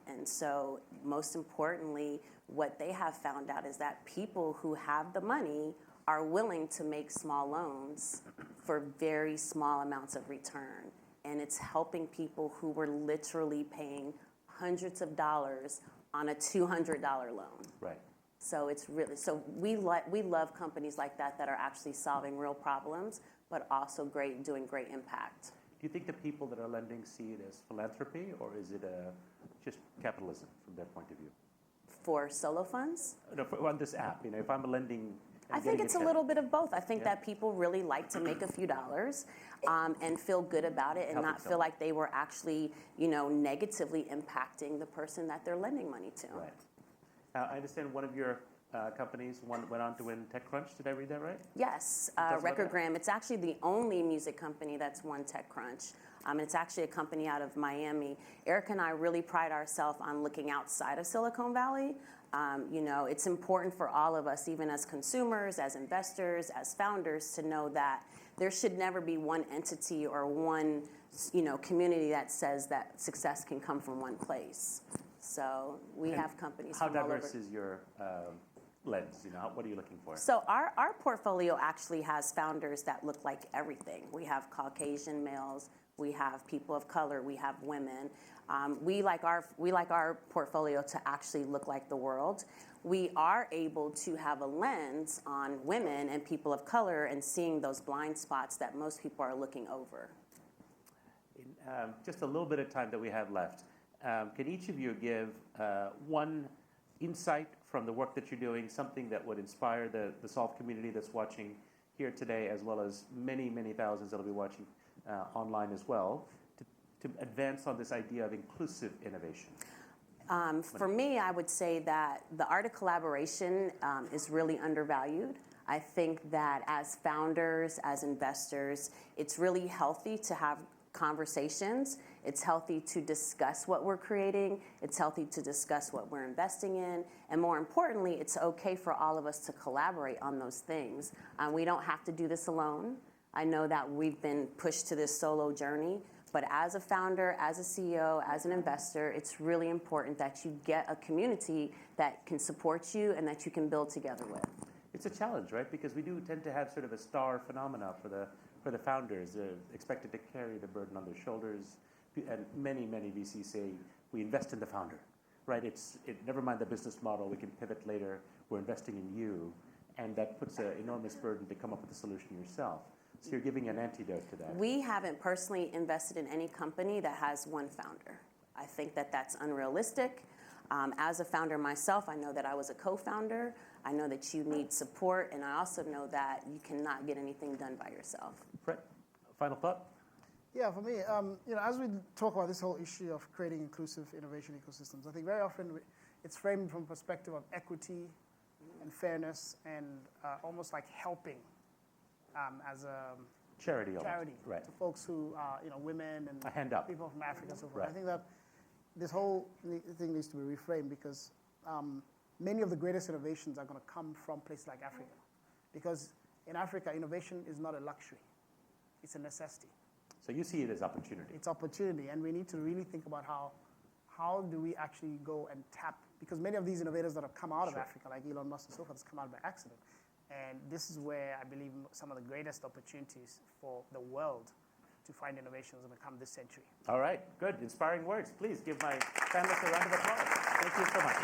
And so most importantly, what they have found out is that people who have the money are willing to make small loans for very small amounts of return. And it's helping people who were literally paying hundreds of dollars on a $200 loan. Right. So it's really, we love companies like that are actually solving real problems, but also doing great impact. Do you think the people that are lending see it as philanthropy, or is it just capitalism from their point of view? For Solo Funds? No, on this app, if I'm lending. I think it's a little bit of both. I think that people really like to make a few dollars and feel good about it and not feel like they were actually, negatively impacting the person that they're lending money to. Right. I understand one of your companies went on to win TechCrunch. Did I read that right? Yes, Recordgram. It's actually the only music company that's won TechCrunch. It's actually a company out of Miami. Eric and I really pride ourselves on looking outside of Silicon Valley. It's important for all of us, even as consumers, as investors, as founders, to know that there should never be one entity or one, community that says that success can come from one place. So we have companies How from all over. diverse is your lens? What are you looking for? So our portfolio actually has founders that look like everything. We have Caucasian males, we have people of color, we have women. We like our portfolio to actually look like the world. We are able to have a lens on women and people of color and seeing those blind spots that most people are looking over. In just a little bit of time that we have left, can each of you give one insight from the work that you're doing, something that would inspire the Solve community that's watching here today, as well as many, many thousands that will be watching online as well, to advance on this idea of inclusive innovation? For me, I would say that the art of collaboration is really undervalued. I think that as founders, as investors, it's really healthy to have conversations. It's healthy to discuss what we're creating. It's healthy to discuss what we're investing in. And more importantly, it's okay for all of us to collaborate on those things. We don't have to do this alone. I know that we've been pushed to this solo journey, But as a founder, as a CEO, as an investor, it's really important that you get a community that can support you and that you can build together with. It's a challenge, right? Because we do tend to have sort of a star phenomena for the founders, expected to carry the burden on their shoulders. And many VCs say, we invest in the founder, right? Never mind the business model, we can pivot later, we're investing in you. And that puts an enormous burden to come up with a solution yourself. So you're giving an antidote to that. We haven't personally invested in any company that has one founder. I think that that's unrealistic. As a founder myself, I know that I was a co-founder. I know that you need support, and I also know that you cannot get anything done by yourself. Brett, final thought? Yeah, for me, as we talk about this whole issue of creating inclusive innovation ecosystems, I think very often it's framed from a perspective of equity and fairness and almost like helping as a charity, right, to folks who are women and a hand up. People from Africa and so forth. Right. I think that this whole thing needs to be reframed because many of the greatest innovations are going to come from places like Africa. Because in Africa, innovation is not a luxury. It's a necessity. So you see it as opportunity. It's opportunity, and we need to really think about how do we actually go and tap, because many of these innovators that have come out of Africa, like Elon Musk and so forth, has come out by accident. And this is where I believe some of the greatest opportunities for the world to find innovations will come this century. All right, good. Inspiring words. Please give my panelists a round of applause. Thank you so much.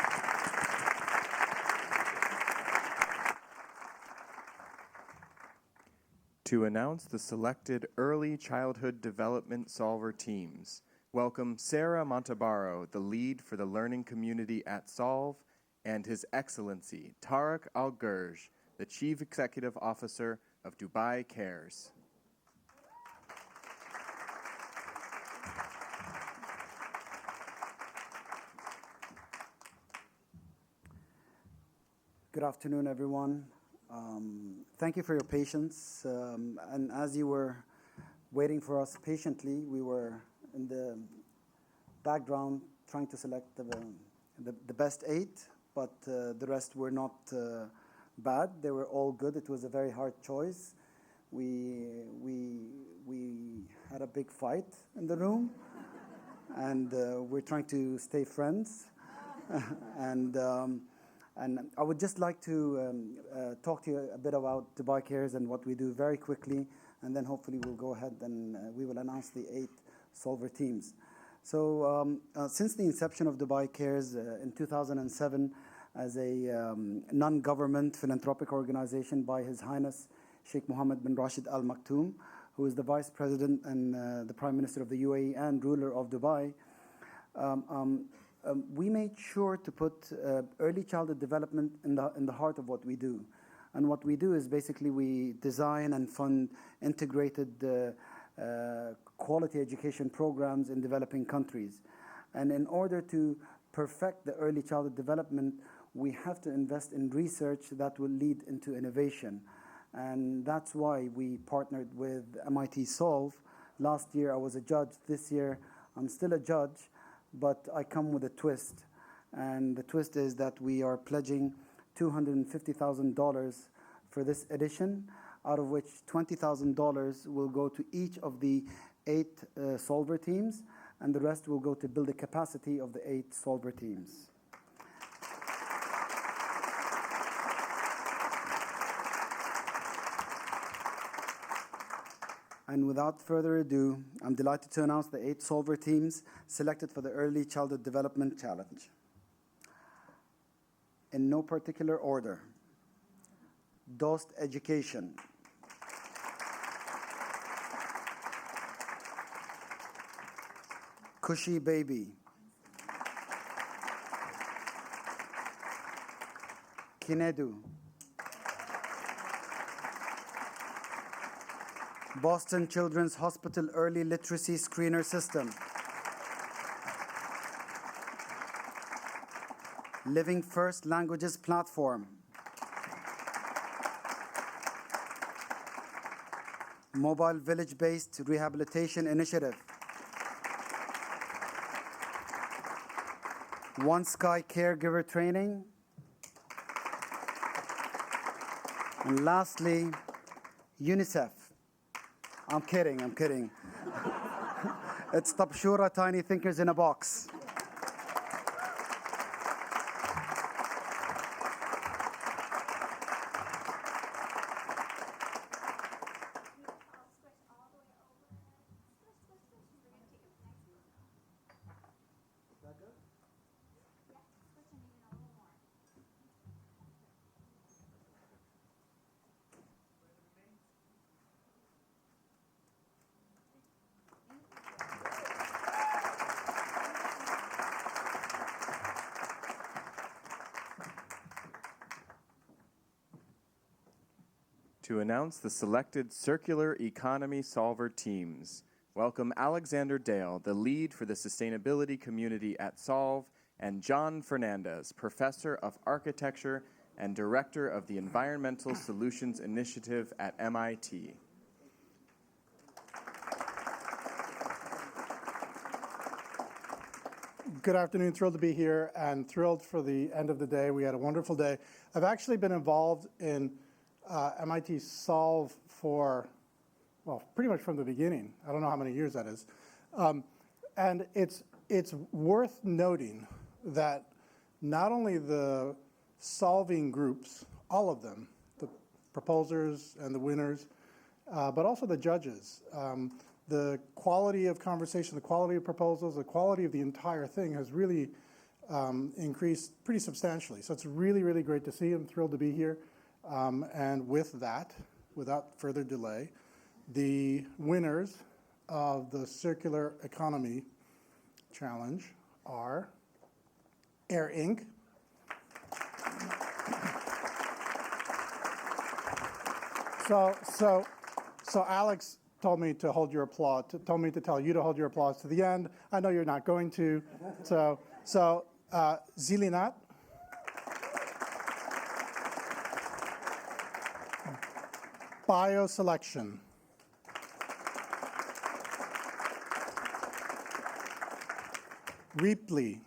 To announce the selected Early Childhood Development Solver teams, welcome Sara Montabaro, the lead for the learning community at Solve, and His Excellency Tarek Al-Gurj, the Chief Executive Officer of Dubai Cares. Good afternoon, everyone. Thank you for your patience. And as you were waiting for us patiently, we were in the background trying to select the best 8, but the rest were not bad. They were all good. It was a very hard choice. We had a big fight in the room, and we're trying to stay friends. And I would just like to talk to you a bit about Dubai Cares and what we do very quickly, and then hopefully we'll go ahead and we will announce the 8 solver teams. So since the inception of Dubai Cares in 2007 as a non-government philanthropic organization by His Highness Sheikh Mohammed bin Rashid Al Maktoum, who is the Vice President and the Prime Minister of the UAE and ruler of Dubai, we made sure to put early childhood development in the heart of what we do. And what we do is basically we design and fund integrated quality education programs in developing countries. And in order to perfect the early childhood development, we have to invest in research that will lead into innovation. And that's why we partnered with MIT Solve. Last year I was a judge. This year I'm still a judge, but I come with a twist. And the twist is that we are pledging $250,000 for this edition, out of which $20,000 will go to each of the 8 solver teams, and the rest will go to build the capacity of the 8 solver teams. And without further ado, I'm delighted to announce the 8 solver teams selected for the Early Childhood Development Challenge. In no particular order: DOST Education, Cushy Baby, Kinedu, Boston Children's Hospital Early Literacy Screener System, Living First Languages Platform, Mobile Village-Based Rehabilitation Initiative, One Sky Caregiver Training, and lastly, UNICEF. I'm kidding. It's Tabshura, Tiny Thinkers in a Box. To announce the selected Circular Economy Solver teams, welcome Alexander Dale, the lead for the sustainability community at Solve, and John Fernandez, Professor of Architecture and Director of the Environmental Solutions Initiative at MIT. Good afternoon, thrilled to be here and thrilled for the end of the day. We had a wonderful day. I've actually been involved in MIT Solve for, well, pretty much from the beginning. I don't know how many years that is. And it's worth noting that not only the solving groups, all of them, the proposers and the winners, but also the judges. The quality of conversation, the quality of proposals, the quality of the entire thing has really increased pretty substantially. So it's really, really great to see. I'm thrilled to be here. And with that, without further delay, the winners of the Circular Economy Challenge are Air Inc., So Alex told me to hold your applause, told me to tell you to hold your applause to the end. I know you're not going to. So Zilinat, Bioselection, Reaply,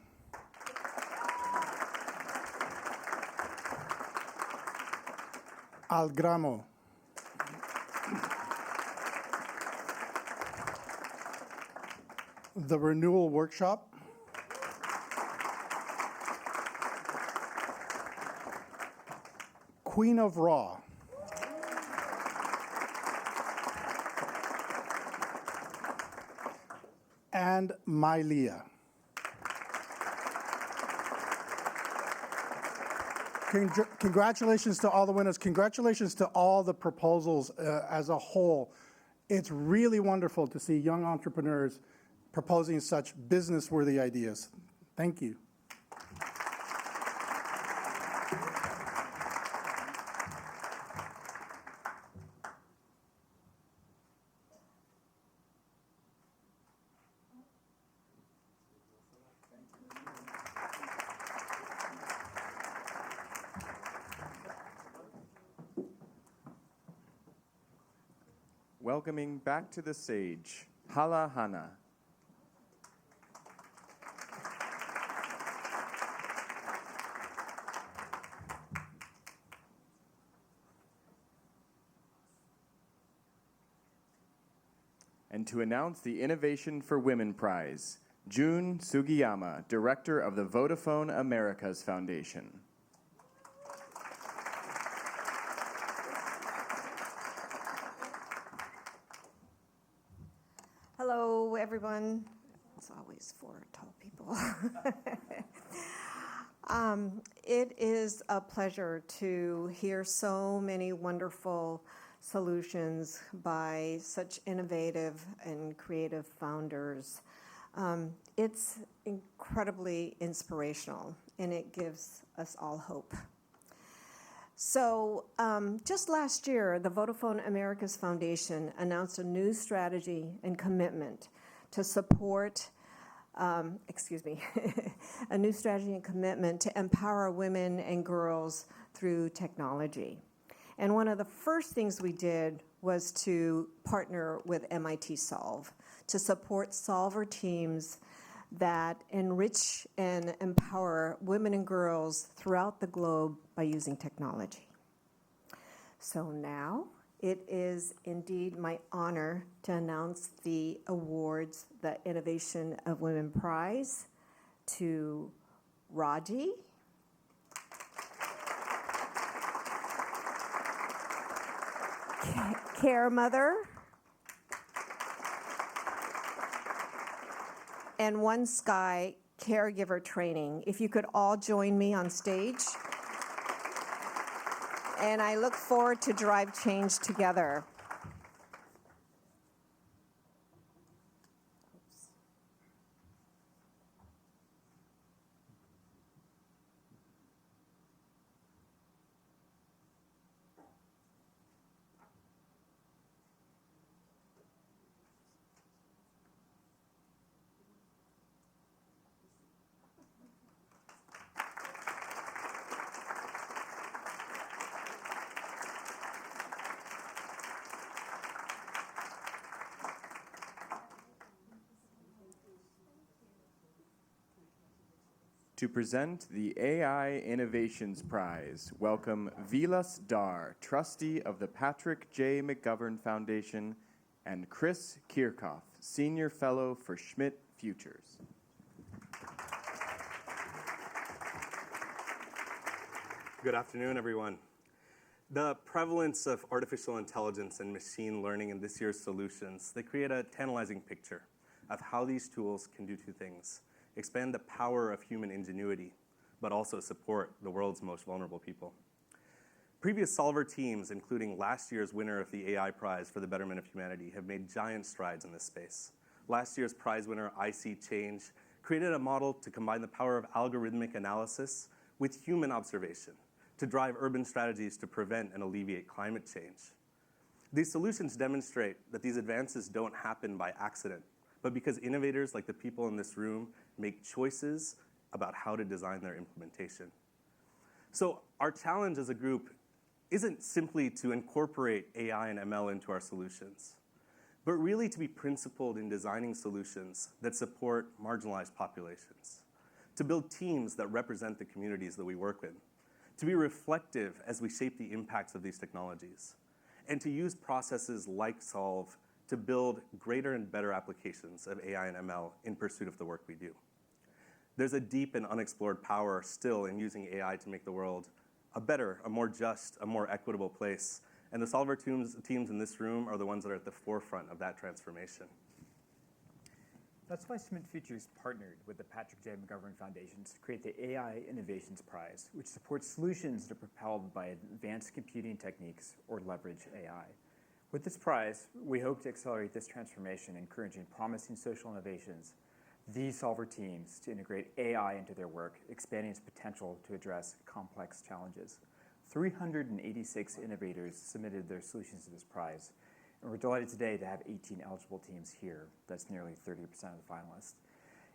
Algramo, the Renewal Workshop, Queen of Raw, and Mylia. Congratulations to all the winners. Congratulations to all the proposals as a whole. It's really wonderful to see young entrepreneurs proposing such business-worthy ideas. Thank you. Welcoming back to the stage, Hala Hanna. And to announce the Innovation for Women Prize, June Sugiyama, Director of the Vodafone Americas Foundation. Hello, everyone. It's always for tall people. It is a pleasure to hear so many wonderful solutions by such innovative and creative founders. It's incredibly inspirational, and it gives us all hope. So just last year, the Vodafone Americas Foundation announced a new strategy and commitment to support, a new strategy and commitment to empower women and girls through technology. And one of the first things we did was to partner with MIT Solve to support solver teams that enrich and empower women and girls throughout the globe by using technology. So now It is indeed my honor to announce the awards, the Innovation of Women Prize, to Raji, Care Mother, and One Sky Caregiver Training. If you could all join me on stage. And I look forward to drive change together. To present the AI Innovations Prize, welcome Vilas Dar, trustee of the Patrick J. McGovern Foundation, and Chris Kirchhoff, senior fellow for Schmidt Futures. Good afternoon, everyone. The prevalence of artificial intelligence and machine learning in this year's solutions, they create a tantalizing picture of how these tools can do two things: expand the power of human ingenuity, but also support the world's most vulnerable people. Previous solver teams, including last year's winner of the AI Prize for the Betterment of Humanity, have made giant strides in this space. Last year's prize winner, IC Change, created a model to combine the power of algorithmic analysis with human observation to drive urban strategies to prevent and alleviate climate change. These solutions demonstrate that these advances don't happen by accident, but because innovators like the people in this room make choices about how to design their implementation. So our challenge as a group isn't simply to incorporate AI and ML into our solutions, but really to be principled in designing solutions that support marginalized populations, to build teams that represent the communities that we work with, to be reflective as we shape the impacts of these technologies, and to use processes like Solve to build greater and better applications of AI and ML in pursuit of the work we do. There's a deep and unexplored power still in using AI to make the world a better, a more just, a more equitable place. And the solver teams in this room are the ones that are at the forefront of that transformation. That's why Schmidt Futures partnered with the Patrick J. McGovern Foundation to create the AI Innovations Prize, which supports solutions that are propelled by advanced computing techniques or leverage AI. With this prize, we hope to accelerate this transformation, encouraging promising social innovations, these solver teams to integrate AI into their work, expanding its potential to address complex challenges. 386 innovators submitted their solutions to this prize, and we're delighted today to have 18 eligible teams here. That's nearly 30% of the finalists.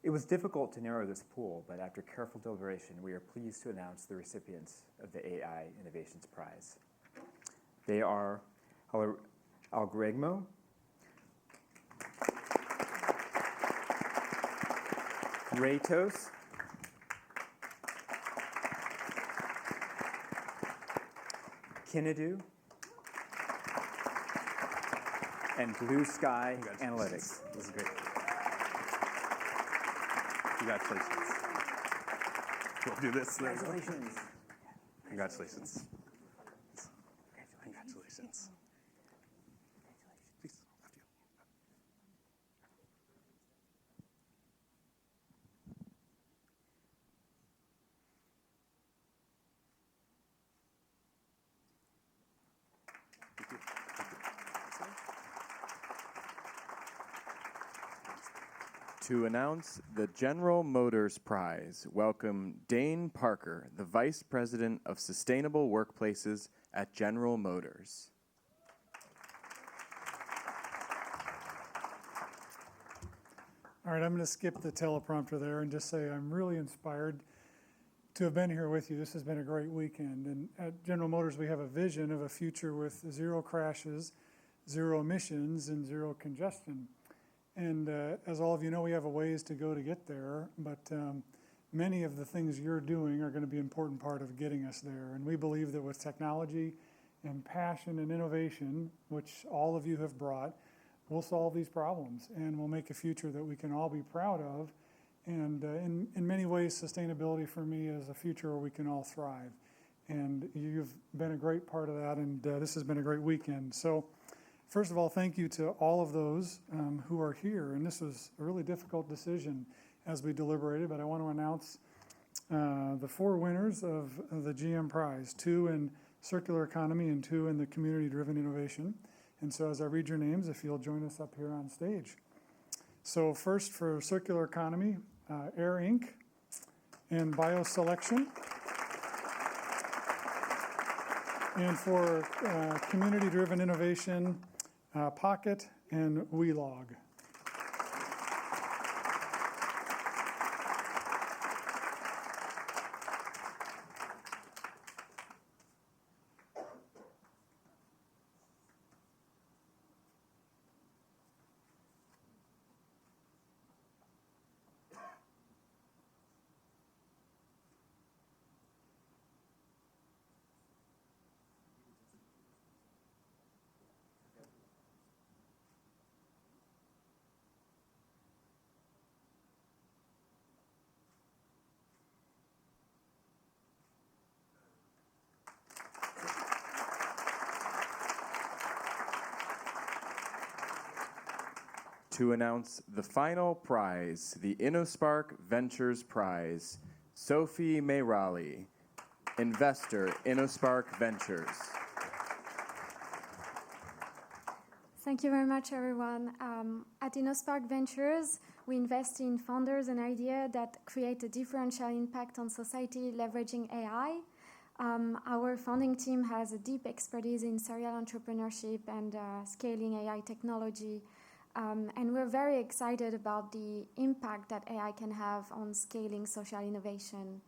It was difficult to narrow this pool, but after careful deliberation, we are pleased to announce the recipients of the AI Innovations Prize. They are Algoritmo, Ratos, Kinadu, and Blue Sky Analytics. This is great. Congratulations. We'll do this. Congratulations. Congratulations. Congratulations. Please, after you. Thank you. To announce the General Motors Prize, welcome Dane Parker, the Vice President of Sustainable Workplaces at General Motors. All right, I'm going to skip the teleprompter there and just say I'm really inspired to have been here with you. This has been a great weekend. And at General Motors, we have a vision of a future with zero crashes, zero emissions, and zero congestion. And as all of you know, we have a ways to go to get there, but many of the things you're doing are going to be an important part of getting us there. And we believe that with technology and passion and innovation, which all of you have brought, we'll solve these problems and we'll make a future that we can all be proud of. And in many ways, sustainability for me is a future where we can all thrive. And you've been a great part of that, and this has been a great weekend. So first of all, thank you to all of those who are here. And this was a really difficult decision as we deliberated, but I want to announce the 4 winners of the GM Prize, 2 in circular economy and 2 in the community-driven innovation. And so as I read your names, if you'll join us up here on stage. So first for circular economy, Air Inc. and BioSelection. And for community-driven innovation, Pocket and WeLog. To announce the final prize, the InnoSpark Ventures Prize, Sophie Mayrali, investor, InnoSpark Ventures. Thank you very much, everyone. At InnoSpark Ventures, we invest in founders and ideas that create a differential impact on society leveraging AI. Our founding team has a deep expertise in serial entrepreneurship and scaling AI technology. And we're very excited about the impact that AI can have on scaling social innovation.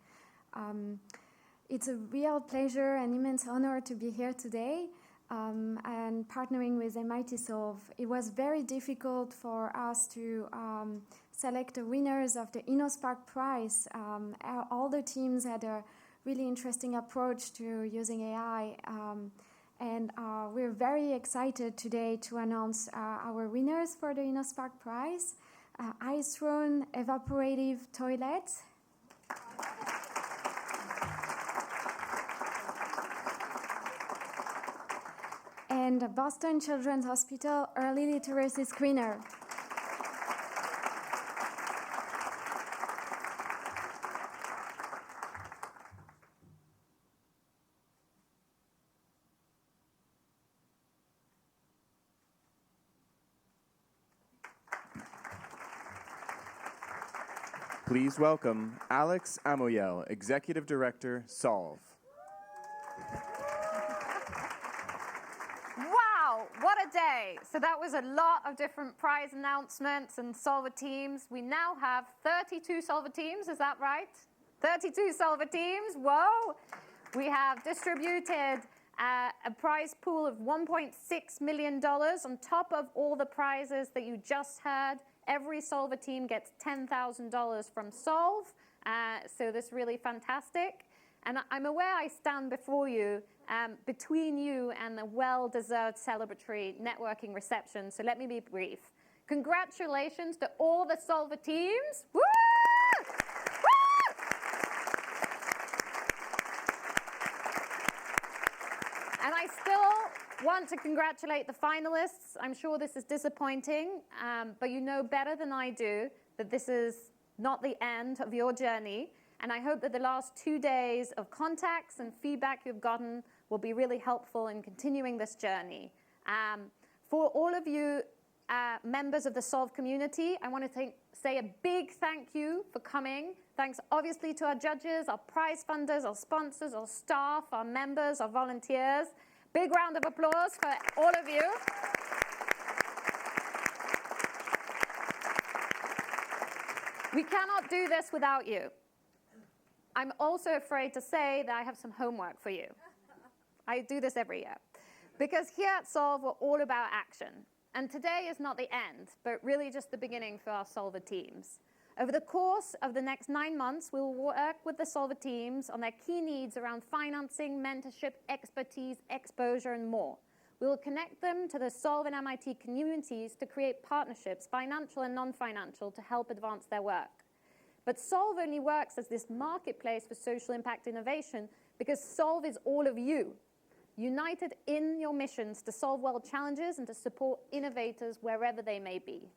It's a real pleasure and immense honor to be here today and partnering with MIT Solve. It was very difficult for us to select the winners of the InnoSpark Prize. All the teams had a really interesting approach to using AI. And we're very excited today to announce our winners for the InnoSpark Prize. Ice Throne Evaporative Toilet. And Boston Children's Hospital Early Literacy Screener. Please welcome Alex Amoyel, Executive Director, Solve. Wow, what a day. So that was a lot of different prize announcements and Solver teams. We now have 32 Solver teams, is that right? 32 Solver teams, whoa. We have distributed a prize pool of $1.6 million on top of all the prizes that you just heard. Every Solver team gets $10,000 from Solve, so that's really fantastic. And I'm aware I stand before you between you and a well-deserved celebratory networking reception, so let me be brief. Congratulations to all the Solver teams. Woo! Woo! And I still want to congratulate the finalists. I'm sure this is disappointing, but you know better than I do that this is not the end of your journey. And I hope that the last 2 days of contacts and feedback you've gotten will be really helpful in continuing this journey. For all of you members of the Solve community, I want to say a big thank you for coming. Thanks obviously to our judges, our prize funders, our sponsors, our staff, our members, our volunteers. Big round of applause for all of you. We cannot do this without you. I'm also afraid to say that I have some homework for you. I do this every year. Because here at Solve, we're all about action. And today is not the end, but really just the beginning for our Solver teams. Over the course of the next 9 months, we will work with the Solver teams on their key needs around financing, mentorship, expertise, exposure, and more. We will connect them to the Solve and MIT communities to create partnerships, financial and non-financial, to help advance their work. But Solve only works as this marketplace for social impact innovation because Solve is all of you, united in your missions to solve world challenges and to support innovators wherever they may be.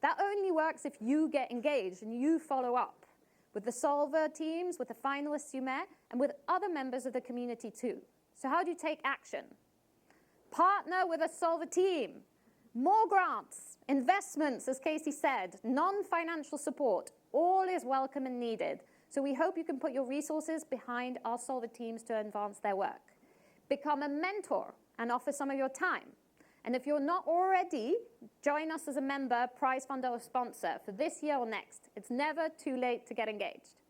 That only works if you get engaged and you follow up with the Solver teams, with the finalists you met, and with other members of the community too. So how do you take action? Partner with a Solver team. More grants, investments, as Casey said, non-financial support, all is welcome and needed. So we hope you can put your resources behind our Solver teams to advance their work. Become a mentor and offer some of your time. And if you're not already, join us as a member, prize funder, or sponsor for this year or next. It's never too late to get engaged.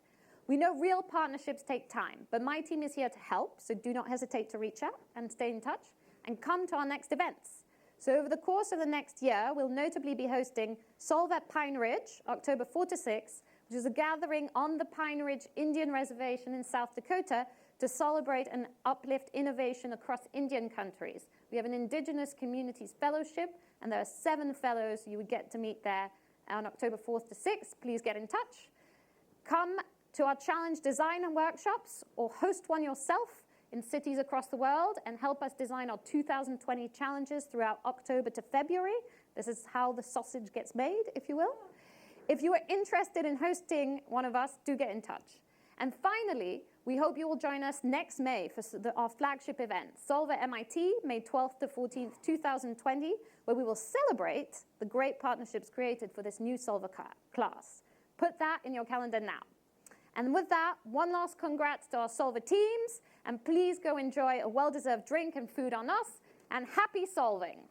We know real partnerships take time, but my team is here to help, so do not hesitate to reach out and stay in touch and come to our next events. So over the course of the next year, we'll notably be hosting Solve at Pine Ridge, October 4 to 6, which is a gathering on the Pine Ridge Indian Reservation in South Dakota to celebrate and uplift innovation across Indian countries. We have an Indigenous Communities Fellowship, and there are 7 fellows you would get to meet there on October 4th to 6th. Please get in touch. Come to our challenge design and workshops, or host one yourself in cities across the world, and help us design our 2020 challenges throughout October to February. This is how the sausage gets made, if you will. If you are interested in hosting one of us, do get in touch. And finally, we hope you will join us next May for our flagship event, Solve at MIT, May 12th to 14th, 2020, where we will celebrate the great partnerships created for this new Solver class. Put that in your calendar now. And with that, one last congrats to our Solver teams, and please go enjoy a well-deserved drink and food on us, and happy solving.